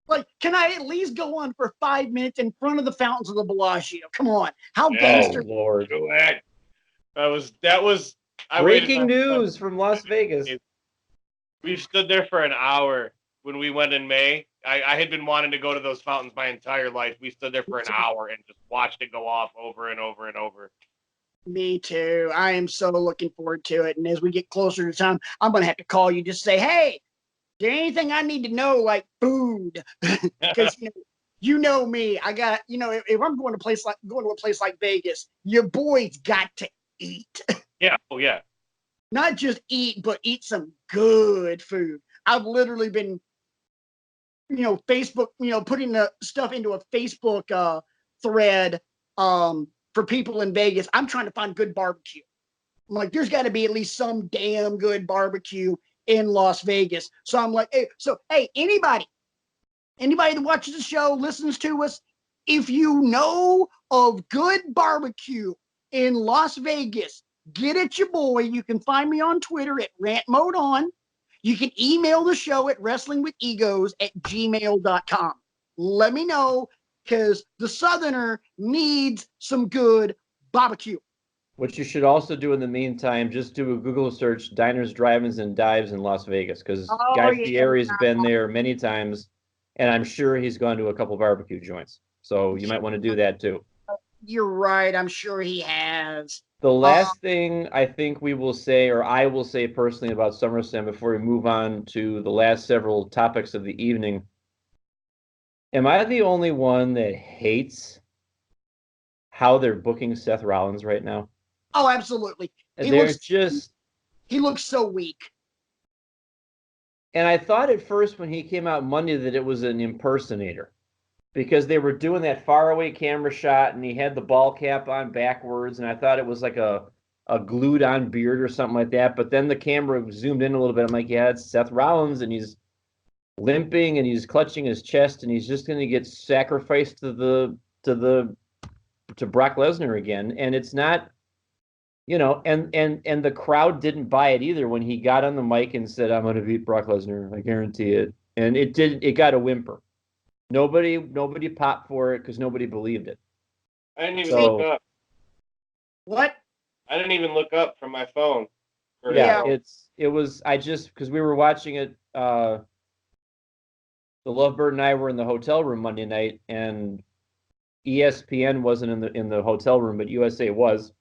Like, can I at least go on for 5 minutes in front of the fountains of the Bellagio? Come on, how Oh gangster! Lord! Do it. That was. I waited Breaking news from Las Vegas. We stood there for an hour when we went in May. I had been wanting to go to those fountains my entire life. We stood there for an hour and just watched it go off over and over and over. Me too. I am so looking forward to it. And as we get closer to time, I'm gonna have to call you just say, hey, is there anything I need to know, like food? Because you know me. I got if I'm going to a place like Vegas, your boy's got to eat. Yeah. Oh yeah. Not just eat, but eat some good food. I've literally been, Facebook, putting the stuff into a Facebook thread for people in Vegas. I'm trying to find good barbecue. I'm like, there's got to be at least some damn good barbecue in Las Vegas. So I'm like, hey, anybody that watches the show, listens to us, if you know of good barbecue in Las Vegas, get at your boy. You can find me on Twitter at Rant Mode On. You can email the show at wrestlingwithegos@gmail.com. Let me know, because the Southerner needs some good barbecue. What you should also do in the meantime, just do a Google search, diners, drive-ins, and dives in Las Vegas, because Guy Fieri's been there many times, and I'm sure he's gone to a couple barbecue joints. So you might want to do that too. You're right. I'm sure he has. The last thing I think we will say, or I will say personally about SummerSlam before we move on to the last several topics of the evening, am I the only one that hates how they're booking Seth Rollins right now? Oh, absolutely. He looks so weak. And I thought at first when he came out Monday that it was an impersonator, because they were doing that faraway camera shot and he had the ball cap on backwards, and I thought it was like a glued on beard or something like that. But then the camera zoomed in a little bit. I'm like, yeah, it's Seth Rollins, and he's limping and he's clutching his chest, and he's just going to get sacrificed to Brock Lesnar again. And it's not, and the crowd didn't buy it either when he got on the mic and said, I'm going to beat Brock Lesnar, I guarantee it. And it got a whimper. Nobody popped for it because nobody believed it. I didn't even look up. What? I didn't even look up from my phone. Yeah, because we were watching it. The Lovebird and I were in the hotel room Monday night, and ESPN wasn't in the hotel room, but USA was.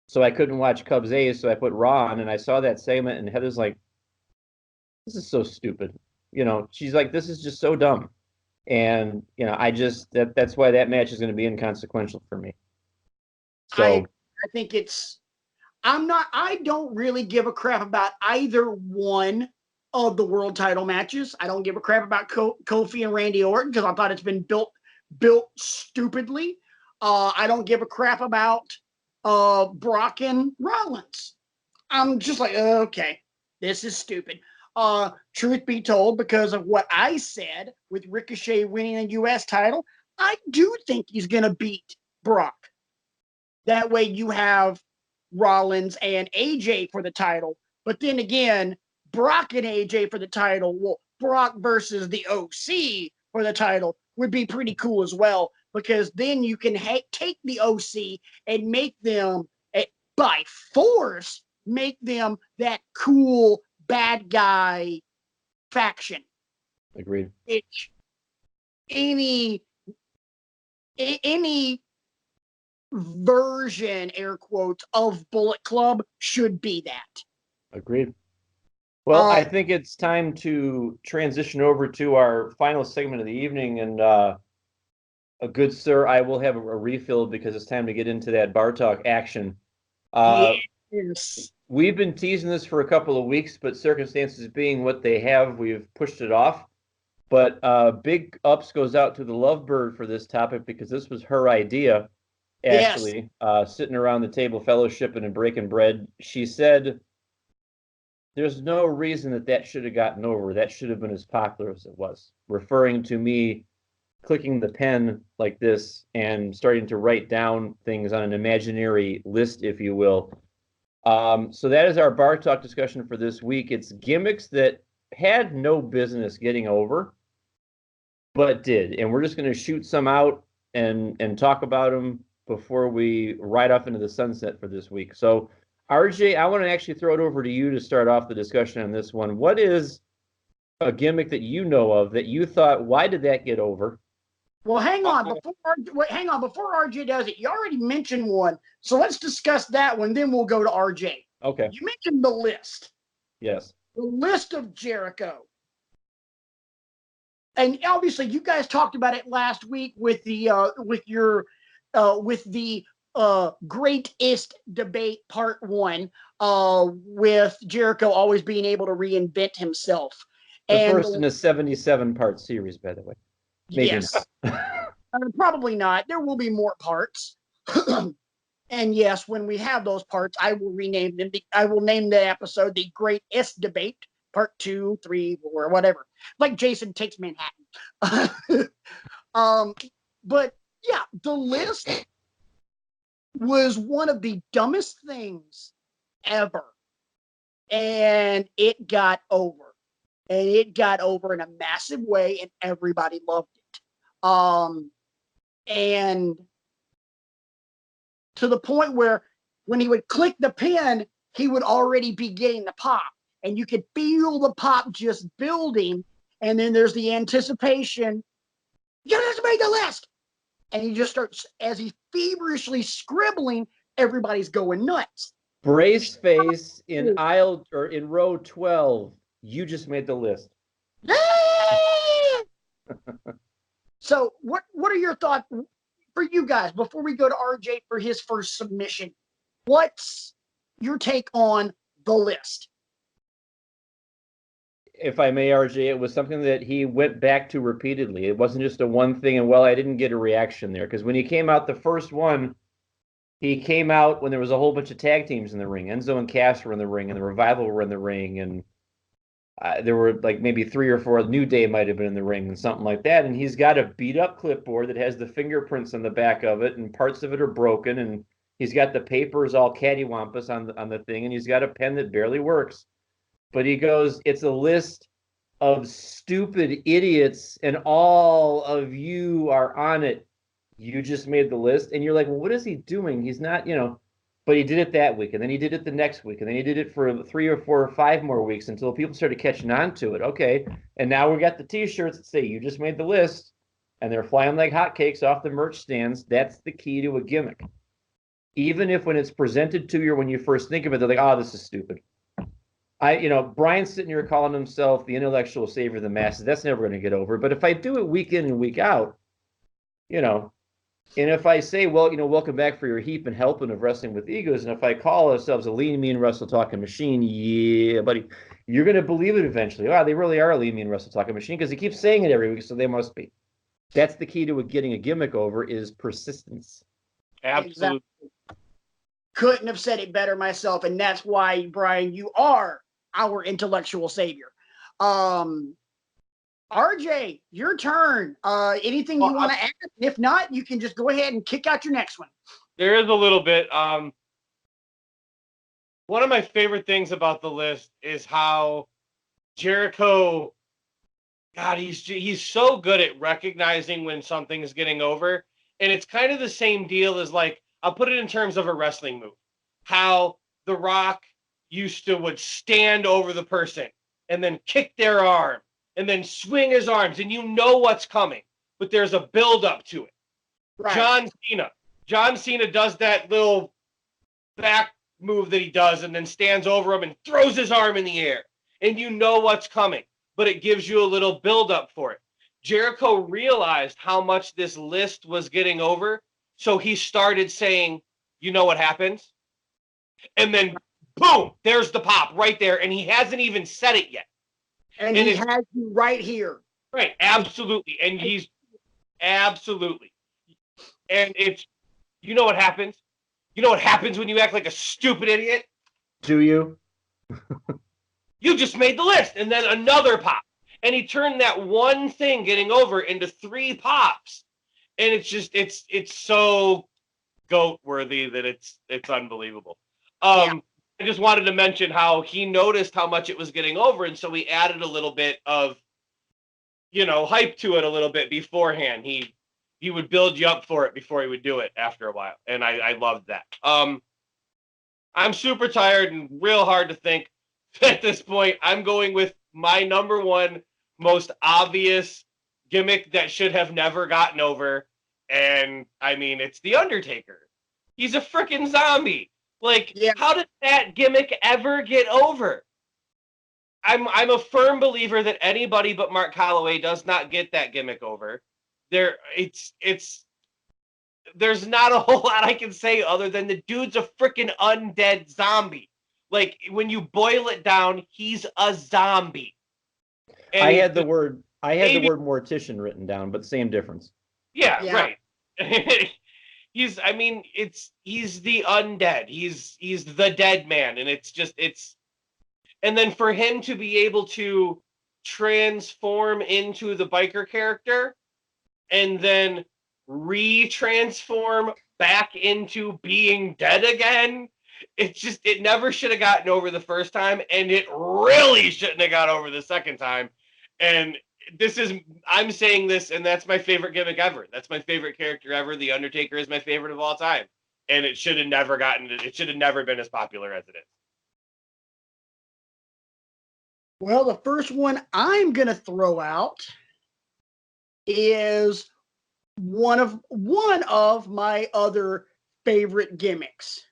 So I couldn't watch Cubs A's, so I put Raw on, and I saw that segment, and Heather's like, "This is so stupid." She's like, "This is just so dumb," and that's why that match is going to be inconsequential for me. So I think I don't really give a crap about either one of the world title matches. I don't give a crap about Kofi and Randy Orton because I thought it's been built stupidly. I don't give a crap about Brock and Rollins. I'm just like, okay, this is stupid. Truth be told, because of what I said with Ricochet winning a U.S. title, I do think he's going to beat Brock. That way you have Rollins and AJ for the title. But then again, Brock and AJ for the title, well, Brock versus the OC for the title would be pretty cool as well, because then you can take the OC and make them, by force, make them that cool bad guy faction. Agreed. Which any version, air quotes, of Bullet Club should be that. Agreed. Well, I think it's time to transition over to our final segment of the evening, and a good sir, I will have a refill because it's time to get into that bar talk action. Yes. We've been teasing this for a couple of weeks, but circumstances being what they have, we've pushed it off. But big ups goes out to the Lovebird for this topic because this was her idea, actually, sitting around the table fellowshipping and breaking bread. She said, there's no reason that should have gotten over. That should have been as popular as it was. Referring to me clicking the pen like this and starting to write down things on an imaginary list, if you will. So that is our bar talk discussion for this week. It's gimmicks that had no business getting over, but did. And we're just going to shoot some out and talk about them before we ride off into the sunset for this week. So, RJ, I want to actually throw it over to you to start off the discussion on this one. What is a gimmick that you know of that you thought, why did that get over? Well, hang on before RJ does it. You already mentioned one, so let's discuss that one. Then we'll go to RJ. Okay. You mentioned the list. Yes. The list of Jericho, and obviously you guys talked about it last week with the greatest debate part 1, with Jericho always being able to reinvent himself. The first in a 77-part series, by the way. Maybe yes. Probably not. There will be more parts. And yes, when we have those parts, I will rename them. I will name the episode the Greatest Debate, part 2, 3, or whatever. Like Jason Takes Manhattan. But yeah, the list was one of the dumbest things ever. And it got over. And it got over in a massive way, and everybody loved it. And to the point where when he would click the pen, he would already be getting the pop. And you could feel the pop just building. And then there's the anticipation. You just made the list. And he just starts, as he's feverishly scribbling, everybody's going nuts. Brace face in row 12. You just made the list. So what are your thoughts for you guys before we go to RJ for his first submission? What's your take on the list? If I may, RJ, it was something that he went back to repeatedly. It wasn't just a one thing, and I didn't get a reaction there. Because when he came out the first one, he came out when there was a whole bunch of tag teams in the ring. Enzo and Cass were in the ring, and the Revival were in the ring, and there were like maybe 3 or 4. New Day might have been in the ring and something like that. And he's got a beat up clipboard that has the fingerprints on the back of it, and parts of it are broken. And he's got the papers all cattywampus on the thing, and he's got a pen that barely works. But he goes, it's a list of stupid idiots, and all of you are on it. You just made the list. And you're like, well, what is he doing? He's not, but he did it that week, and then he did it the next week, and then he did it for 3 or 4 or 5 more weeks until people started catching on to it. Okay, and now we got the T-shirts that say you just made the list, and they're flying like hotcakes off the merch stands. That's the key to a gimmick. Even if when it's presented to you, when you first think of it, they're like, oh, this is stupid. Brian's sitting here calling himself the intellectual savior of the masses. That's never going to get over. But if I do it week in and week out, and if I say, well, welcome back for your heap and helping of Wrestling with Egos, and if I call ourselves a lean, mean, wrestle talking machine, yeah, buddy, you're going to believe it eventually. Oh, they really are a lean, mean, wrestle talking machine because he keeps saying it every week, so they must be. That's the key to getting a gimmick over is persistence. Absolutely. Exactly. Couldn't have said it better myself, and that's why, Brian, you are our intellectual savior. RJ, your turn. Anything you want to add? If not, you can just go ahead and kick out your next one. There is a little bit. One of my favorite things about the list is how Jericho, God, he's so good at recognizing when something is getting over. And it's kind of the same deal as, like, I'll put it in terms of a wrestling move. How The Rock would stand over the person and then kick their arm and then swing his arms, and you know what's coming, but there's a build-up to it. Right. John Cena does that little back move that he does and then stands over him and throws his arm in the air, and you know what's coming, but it gives you a little build-up for it. Jericho realized how much this list was getting over, so he started saying, you know what happens? And then, boom, there's the pop right there, and he hasn't even said it yet. And he has you right here. Right, absolutely. And he's absolutely. And it's, you know what happens? You know what happens when you act like a stupid idiot? Do you? you just made the list, and then another pop. And he turned that one thing getting over into 3 pops. And it's just, it's so GOAT worthy that it's unbelievable. Yeah. I just wanted to mention how he noticed how much it was getting over, and so he added a little bit of, hype to it a little bit beforehand. He would build you up for it before he would do it after a while, and I loved that. I'm super tired and real hard to think. At this point, I'm going with my number one most obvious gimmick that should have never gotten over, and I mean, it's The Undertaker. He's a freaking zombie. Like, Yeah. how did that gimmick ever get over? I'm a firm believer that anybody but Mark Calloway does not get that gimmick over. There's not a whole lot I can say other than the dude's a freaking undead zombie. Like, when you boil it down, he's a zombie. And I had the word mortician written down, but same difference. Yeah, Yeah. right. He's the undead. He's the dead man, and and then for him to be able to transform into the biker character and then re-transform back into being dead again, it never should have gotten over the first time, and it really shouldn't have got over the second time. And I'm saying this, and that's my favorite gimmick ever. That's my favorite character ever. The Undertaker is my favorite of all time, and it should have never been as popular as it is. Well, the first one I'm going to throw out is one of my other favorite gimmicks.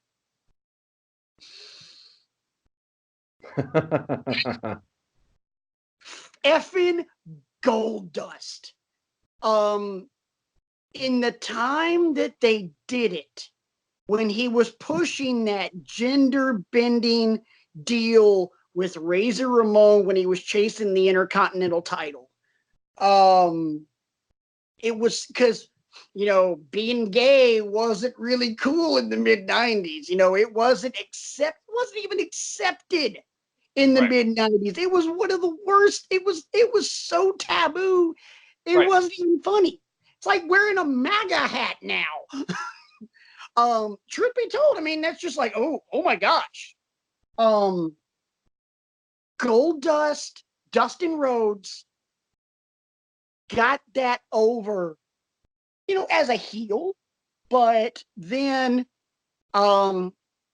Effing Goldust. In the time that they did it, when he was pushing that gender bending deal with Razor Ramon when he was chasing the Intercontinental title, it was because, being gay wasn't really cool in the mid-90s. It wasn't even accepted in the mid-90s. It was one of the worst. It was so taboo. It wasn't even funny. It's like wearing a MAGA hat now. Truth be told, I mean, that's just like, oh my gosh. Goldust, Dustin Rhodes got that over, as a heel, but then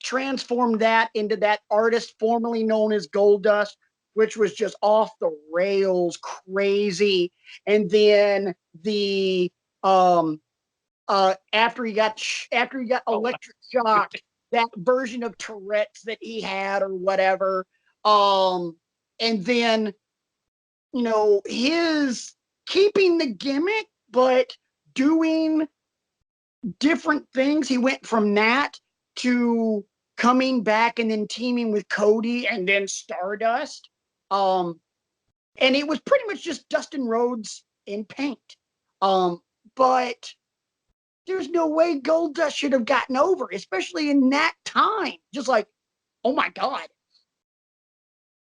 transformed that into that artist formerly known as Goldust, which was just off the rails crazy. And then the after he got electric shocked, that version of Tourette's that he had or whatever, and then his keeping the gimmick but doing different things. He went from that to coming back and then teaming with Cody and then Stardust. And it was pretty much just Dustin Rhodes in paint. But there's no way Goldust should have gotten over, especially in that time. Just like, oh my God.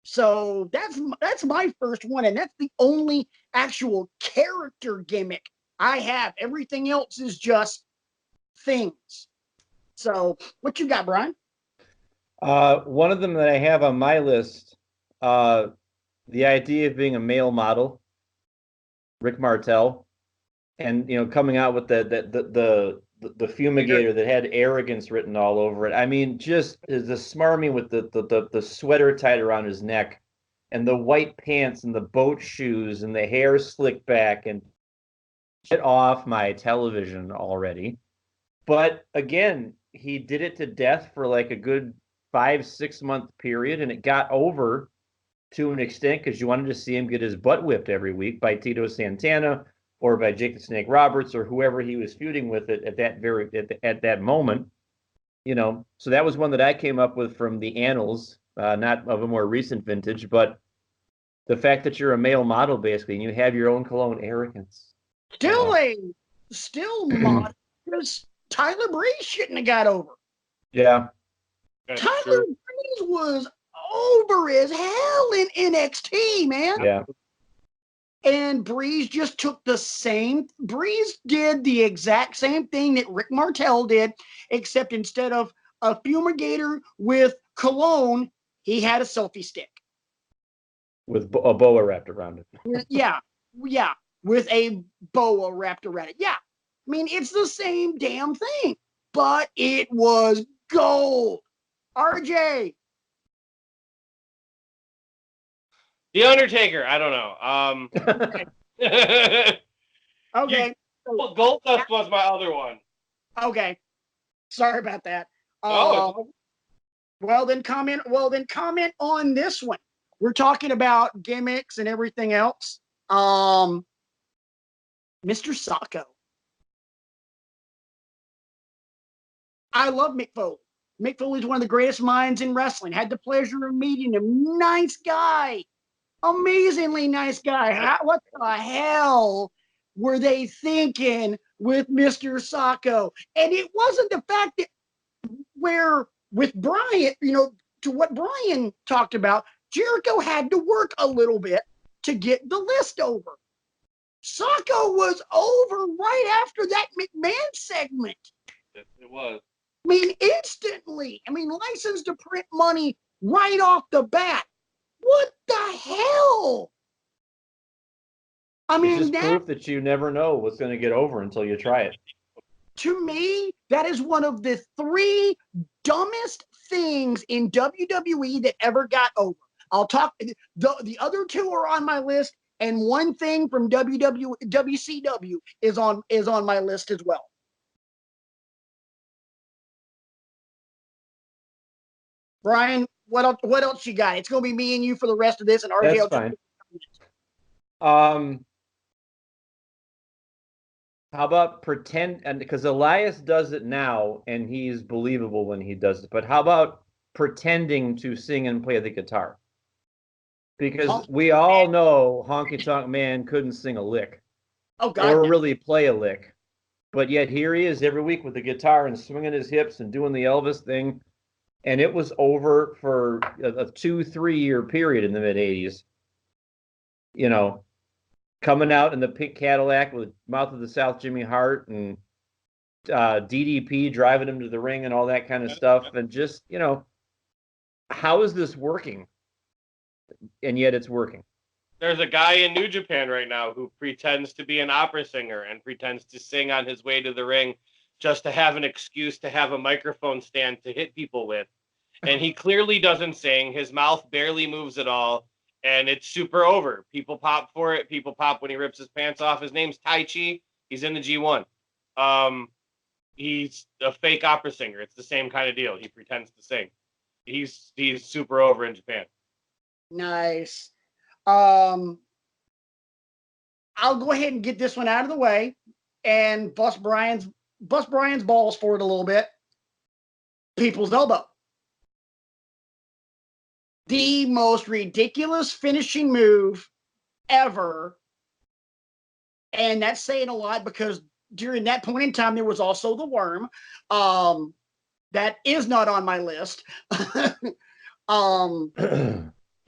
So that's my first one, and that's the only actual character gimmick I have. Everything else is just things. So what you got, Brian? One of them that I have on my list, the idea of being a male model, Rick Martel, and coming out with the fumigator that had arrogance written all over it. I mean, just the smarmy with the sweater tied around his neck, and the white pants and the boat shoes and the hair slicked back, and get off my television already. But again, he did it to death for like a good 5-6 month period, and it got over to an extent because you wanted to see him get his butt whipped every week by Tito Santana or by Jake the Snake Roberts or whoever he was feuding with it at that moment. So that was one that I came up with from the annals, not of a more recent vintage, but the fact that you're a male model basically and you have your own cologne, arrogance. Still model, because Tyler Breeze shouldn't have got over. Yeah. Tyler Breeze was over as hell in NXT, man. Yeah. And Breeze just took Breeze did the exact same thing that Rick Martel did, except instead of a fumigator with cologne, he had a selfie stick. With a boa wrapped around it. Yeah, with a boa wrapped around it. Yeah, I mean, it's the same damn thing, but it was gold. RJ. The Undertaker. I don't know. Okay. Goldust was my other one. Okay. Sorry about that. Oh. Well, then comment on this one. We're talking about gimmicks and everything else. Mr. Sacco. I love Mick Foley. Mick Foley is one of the greatest minds in wrestling. Had the pleasure of meeting him. Nice guy. Amazingly nice guy. What the hell were they thinking with Mr. Sacco? And it wasn't the fact that where with Brian, to what Brian talked about, Jericho had to work a little bit to get the list over. Sacco was over right after that McMahon segment. It was. I mean, instantly. I mean, licensed to print money right off the bat. What the hell? I mean, it's just proof that you never know what's going to get over until you try it. To me, that is one of the 3 dumbest things in WWE that ever got over. I'll talk. The other 2 are on my list, and one thing from WCW is on my list as well. Brian, what else you got? It's going to be me and you for the rest of this, and RJ. That's fine. How about pretend? And because Elias does it now, and he's believable when he does it. But how about pretending to sing and play the guitar? Because we all know Honky Tonk Man couldn't sing a lick, or really play a lick. But yet here he is every week with the guitar and swinging his hips and doing the Elvis thing. And it was over for a 2-3 year period in the mid 80s. Coming out in the pink Cadillac with Mouth of the South Jimmy Hart and DDP driving him to the ring and all that kind of stuff. And just, how is this working? And yet it's working. There's a guy in New Japan right now who pretends to be an opera singer and pretends to sing on his way to the ring just to have an excuse to have a microphone stand to hit people with. And he clearly doesn't sing. His mouth barely moves at all. And it's super over. People pop for it. People pop when he rips his pants off. His name's Tai Chi. He's in the G1. He's a fake opera singer. It's the same kind of deal. He pretends to sing. He's super over in Japan. Nice. I'll go ahead and get this one out of the way and bust Brian's balls for it a little bit. People's Elbow. The most ridiculous finishing move ever. And that's saying a lot because during that point in time, there was also the Worm. That is not on my list.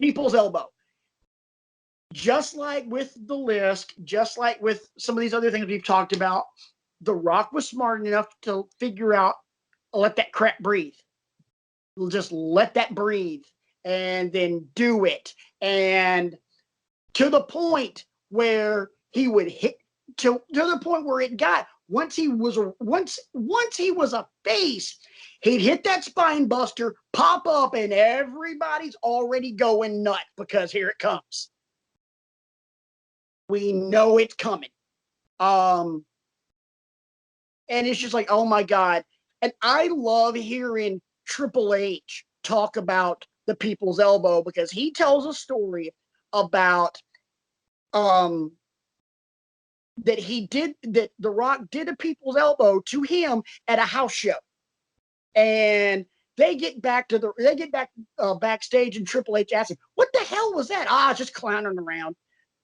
People's Elbow. Just like with the list, just like with some of these other things we've talked about, The Rock was smart enough to figure out, let that crap breathe. Just let that breathe. And then do it. And to the point where he would hit to the point where it got once he was a face, he'd hit that spine buster, pop up, and everybody's already going nuts because here it comes. We know it's coming. And it's just like, oh my God. And I love hearing Triple H talk about the People's Elbow because he tells a story about that The Rock did a People's Elbow to him at a house show, and they get back backstage, and Triple H asks him, "What the hell was that?" Just clowning around.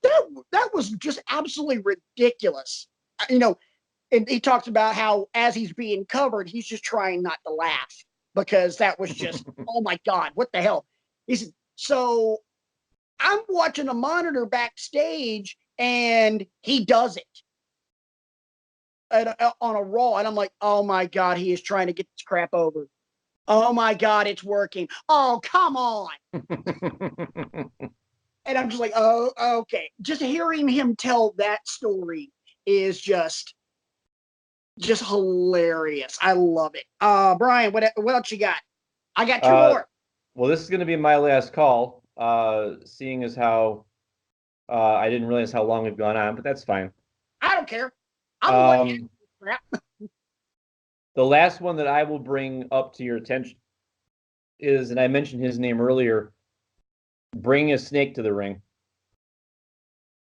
That was just absolutely ridiculous, And he talks about how as he's being covered, he's just trying not to laugh. Because that was just, oh my God, what the hell? He said, so I'm watching a monitor backstage and he does it on a Raw. And I'm like, oh my God, he is trying to get this crap over. Oh my God, it's working. Oh, come on. And I'm just like, oh, okay. Just hearing him tell that story is just hilarious. I love it. Brian, what else you got? I got two more. Well, this is going to be my last call, seeing as how I didn't realize how long we've gone on, but that's fine. I don't care. I'm crap. The last one that I will bring up to your attention is, and I mentioned his name earlier, bring a snake to the ring.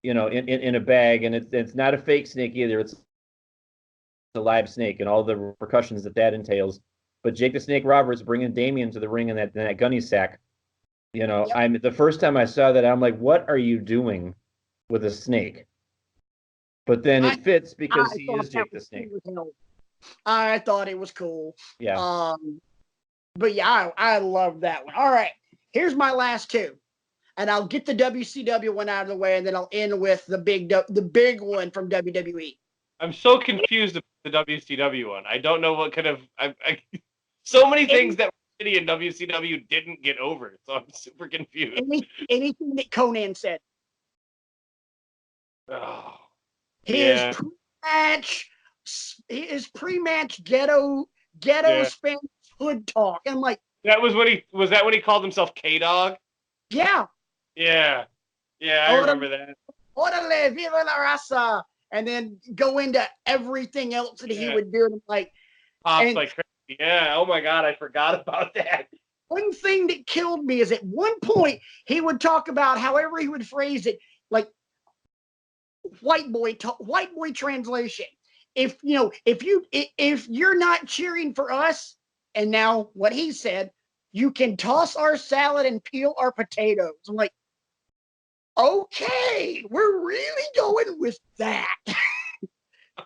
You know, in a bag, and it's not a fake snake either. It's a live snake and all the repercussions that entails. But Jake the Snake Roberts bringing Damian to the ring in that gunny sack. You know, yep. The first time I saw that, I'm like, what are you doing with a snake? But then it fits because he is Jake the Snake. I thought it was cool. Yeah. But yeah, I love that one. All right, here's my last two, and I'll get the WCW one out of the way, and then I'll end with the big one from WWE. I'm so confused about the WCW one. I don't know what kind of so many things that were shitty in WCW didn't get over, so I'm super confused. Anything that Conan said. Oh, his pre-match ghetto Spanish hood talk. I'm like, that was when he called himself K-Dog? Yeah. Yeah. Yeah, I remember that. Orale, viva la raza. And then go into everything else that he would do. And I'm like, pops like crazy. Yeah. Oh my God, I forgot about that. One thing that killed me is at one point he would talk about however he would phrase it, like white boy translation. If you're not cheering for us, and now what he said, you can toss our salad and peel our potatoes. I'm like, okay, we're really going with that.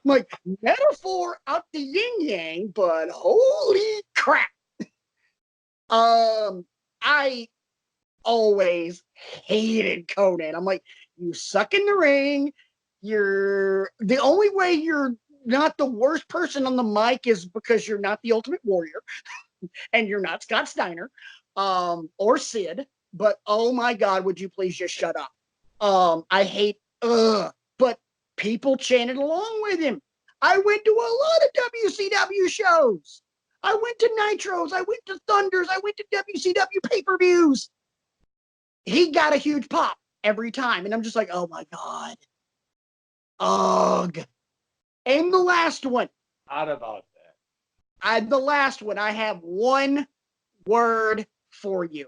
Like, metaphor out the yin yang, but holy crap. I always hated Conan. I'm like, you suck in the ring. You're the only way you're not the worst person on the mic is because you're not the Ultimate Warrior and you're not Scott Steiner or Sid. But oh my God, would you please just shut up? I hate, but people chanted along with him. I went to a lot of WCW shows. I went to Nitros. I went to Thunders. I went to WCW pay-per-views. He got a huge pop every time. And I'm just like, oh my God. Ugh. And the last one. Not about that. The last one, I have one word for you.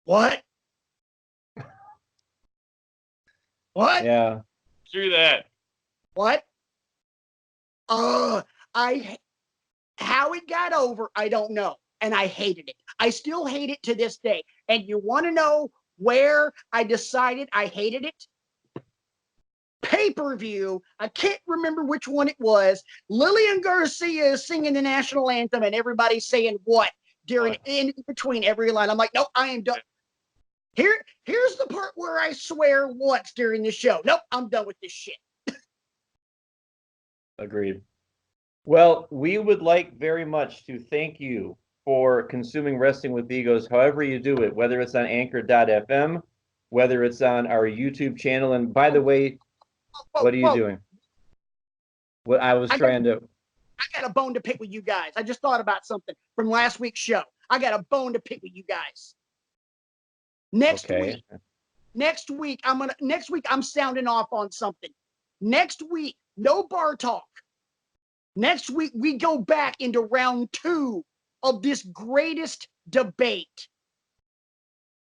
What? What? Yeah. Screw that. What? How it got over, I don't know. And I hated it. I still hate it to this day. And you want to know where I decided I hated it? Pay-per-view. I can't remember which one it was. Lillian Garcia is singing the national anthem and everybody's saying what in between every line. I'm like, nope, I am done. Here's the part where I swear once during the show. Nope, I'm done with this shit. Agreed. Well, we would like very much to thank you for consuming Wrestling with Egos, however you do it, whether it's on Anchor.fm, whether it's on our YouTube channel. And by the way, what are you doing? What I got a bone to pick with you guys. I just thought about something from last week's show. I got a bone to pick with you guys. Next week I'm sounding off on something. Next week, no bar talk. Next week, we go back into round 2 of this greatest debate.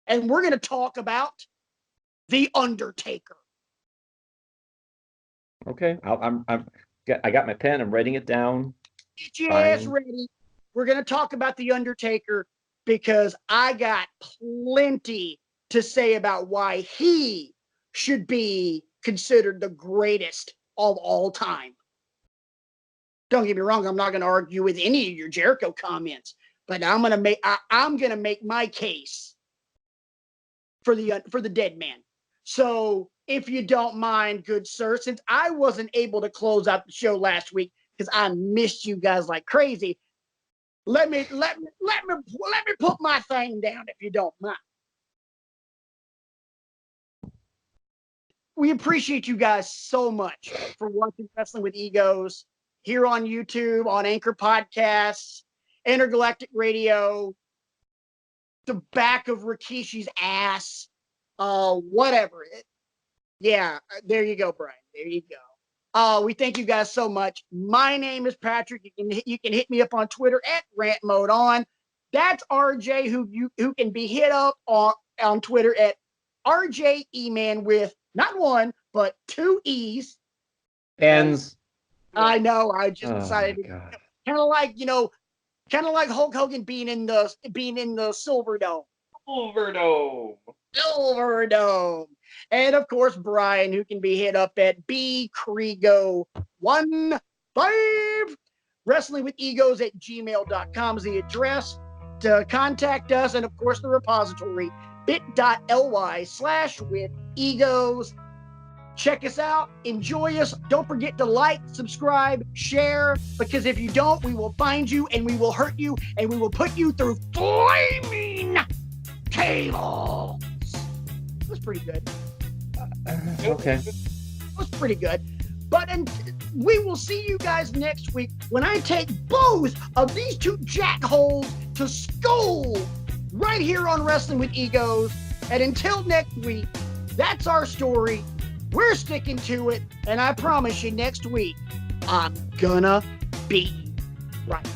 And we're going to talk about The Undertaker. Okay. I got my pen. I'm writing it down. Get your ass ready. We're going to talk about The Undertaker because I got plenty to say about why he should be considered the greatest of all time. Don't get me wrong, I'm not going to argue with any of your Jericho comments, but I'm gonna make my case for the dead man. So if you don't mind, good sir, since I wasn't able to close out the show last week because I missed you guys like crazy, let me put my thing down if you don't mind. We appreciate you guys so much for watching Wrestling with Egos here on YouTube, on Anchor Podcasts, Intergalactic Radio, the back of Rikishi's ass, whatever. Yeah, there you go, Brian. There you go. We thank you guys so much. My name is Patrick. You can hit me up on Twitter at RantModeOn. That's RJ, who can be hit up on Twitter at RJ Eman with not one but 2 E's. Ends. I know. I just decided kind of like Hulk Hogan being in the Silver Dome. Silver Dome. And of course, Brian, who can be hit up at bkrego15. WrestlingWithEgos@gmail.com is the address to contact us, and of course the repository bit.ly/withegos. Check us out, enjoy us. Don't forget to like, subscribe, share, because if you don't, we will find you and we will hurt you and we will put you through flaming tables. That's pretty good. Okay. That's pretty good. But we will see you guys next week when I take both of these two jackholes to school right here on Wrestling with Egos. And until next week, that's our story. We're sticking to it. And I promise you next week, I'm gonna be right.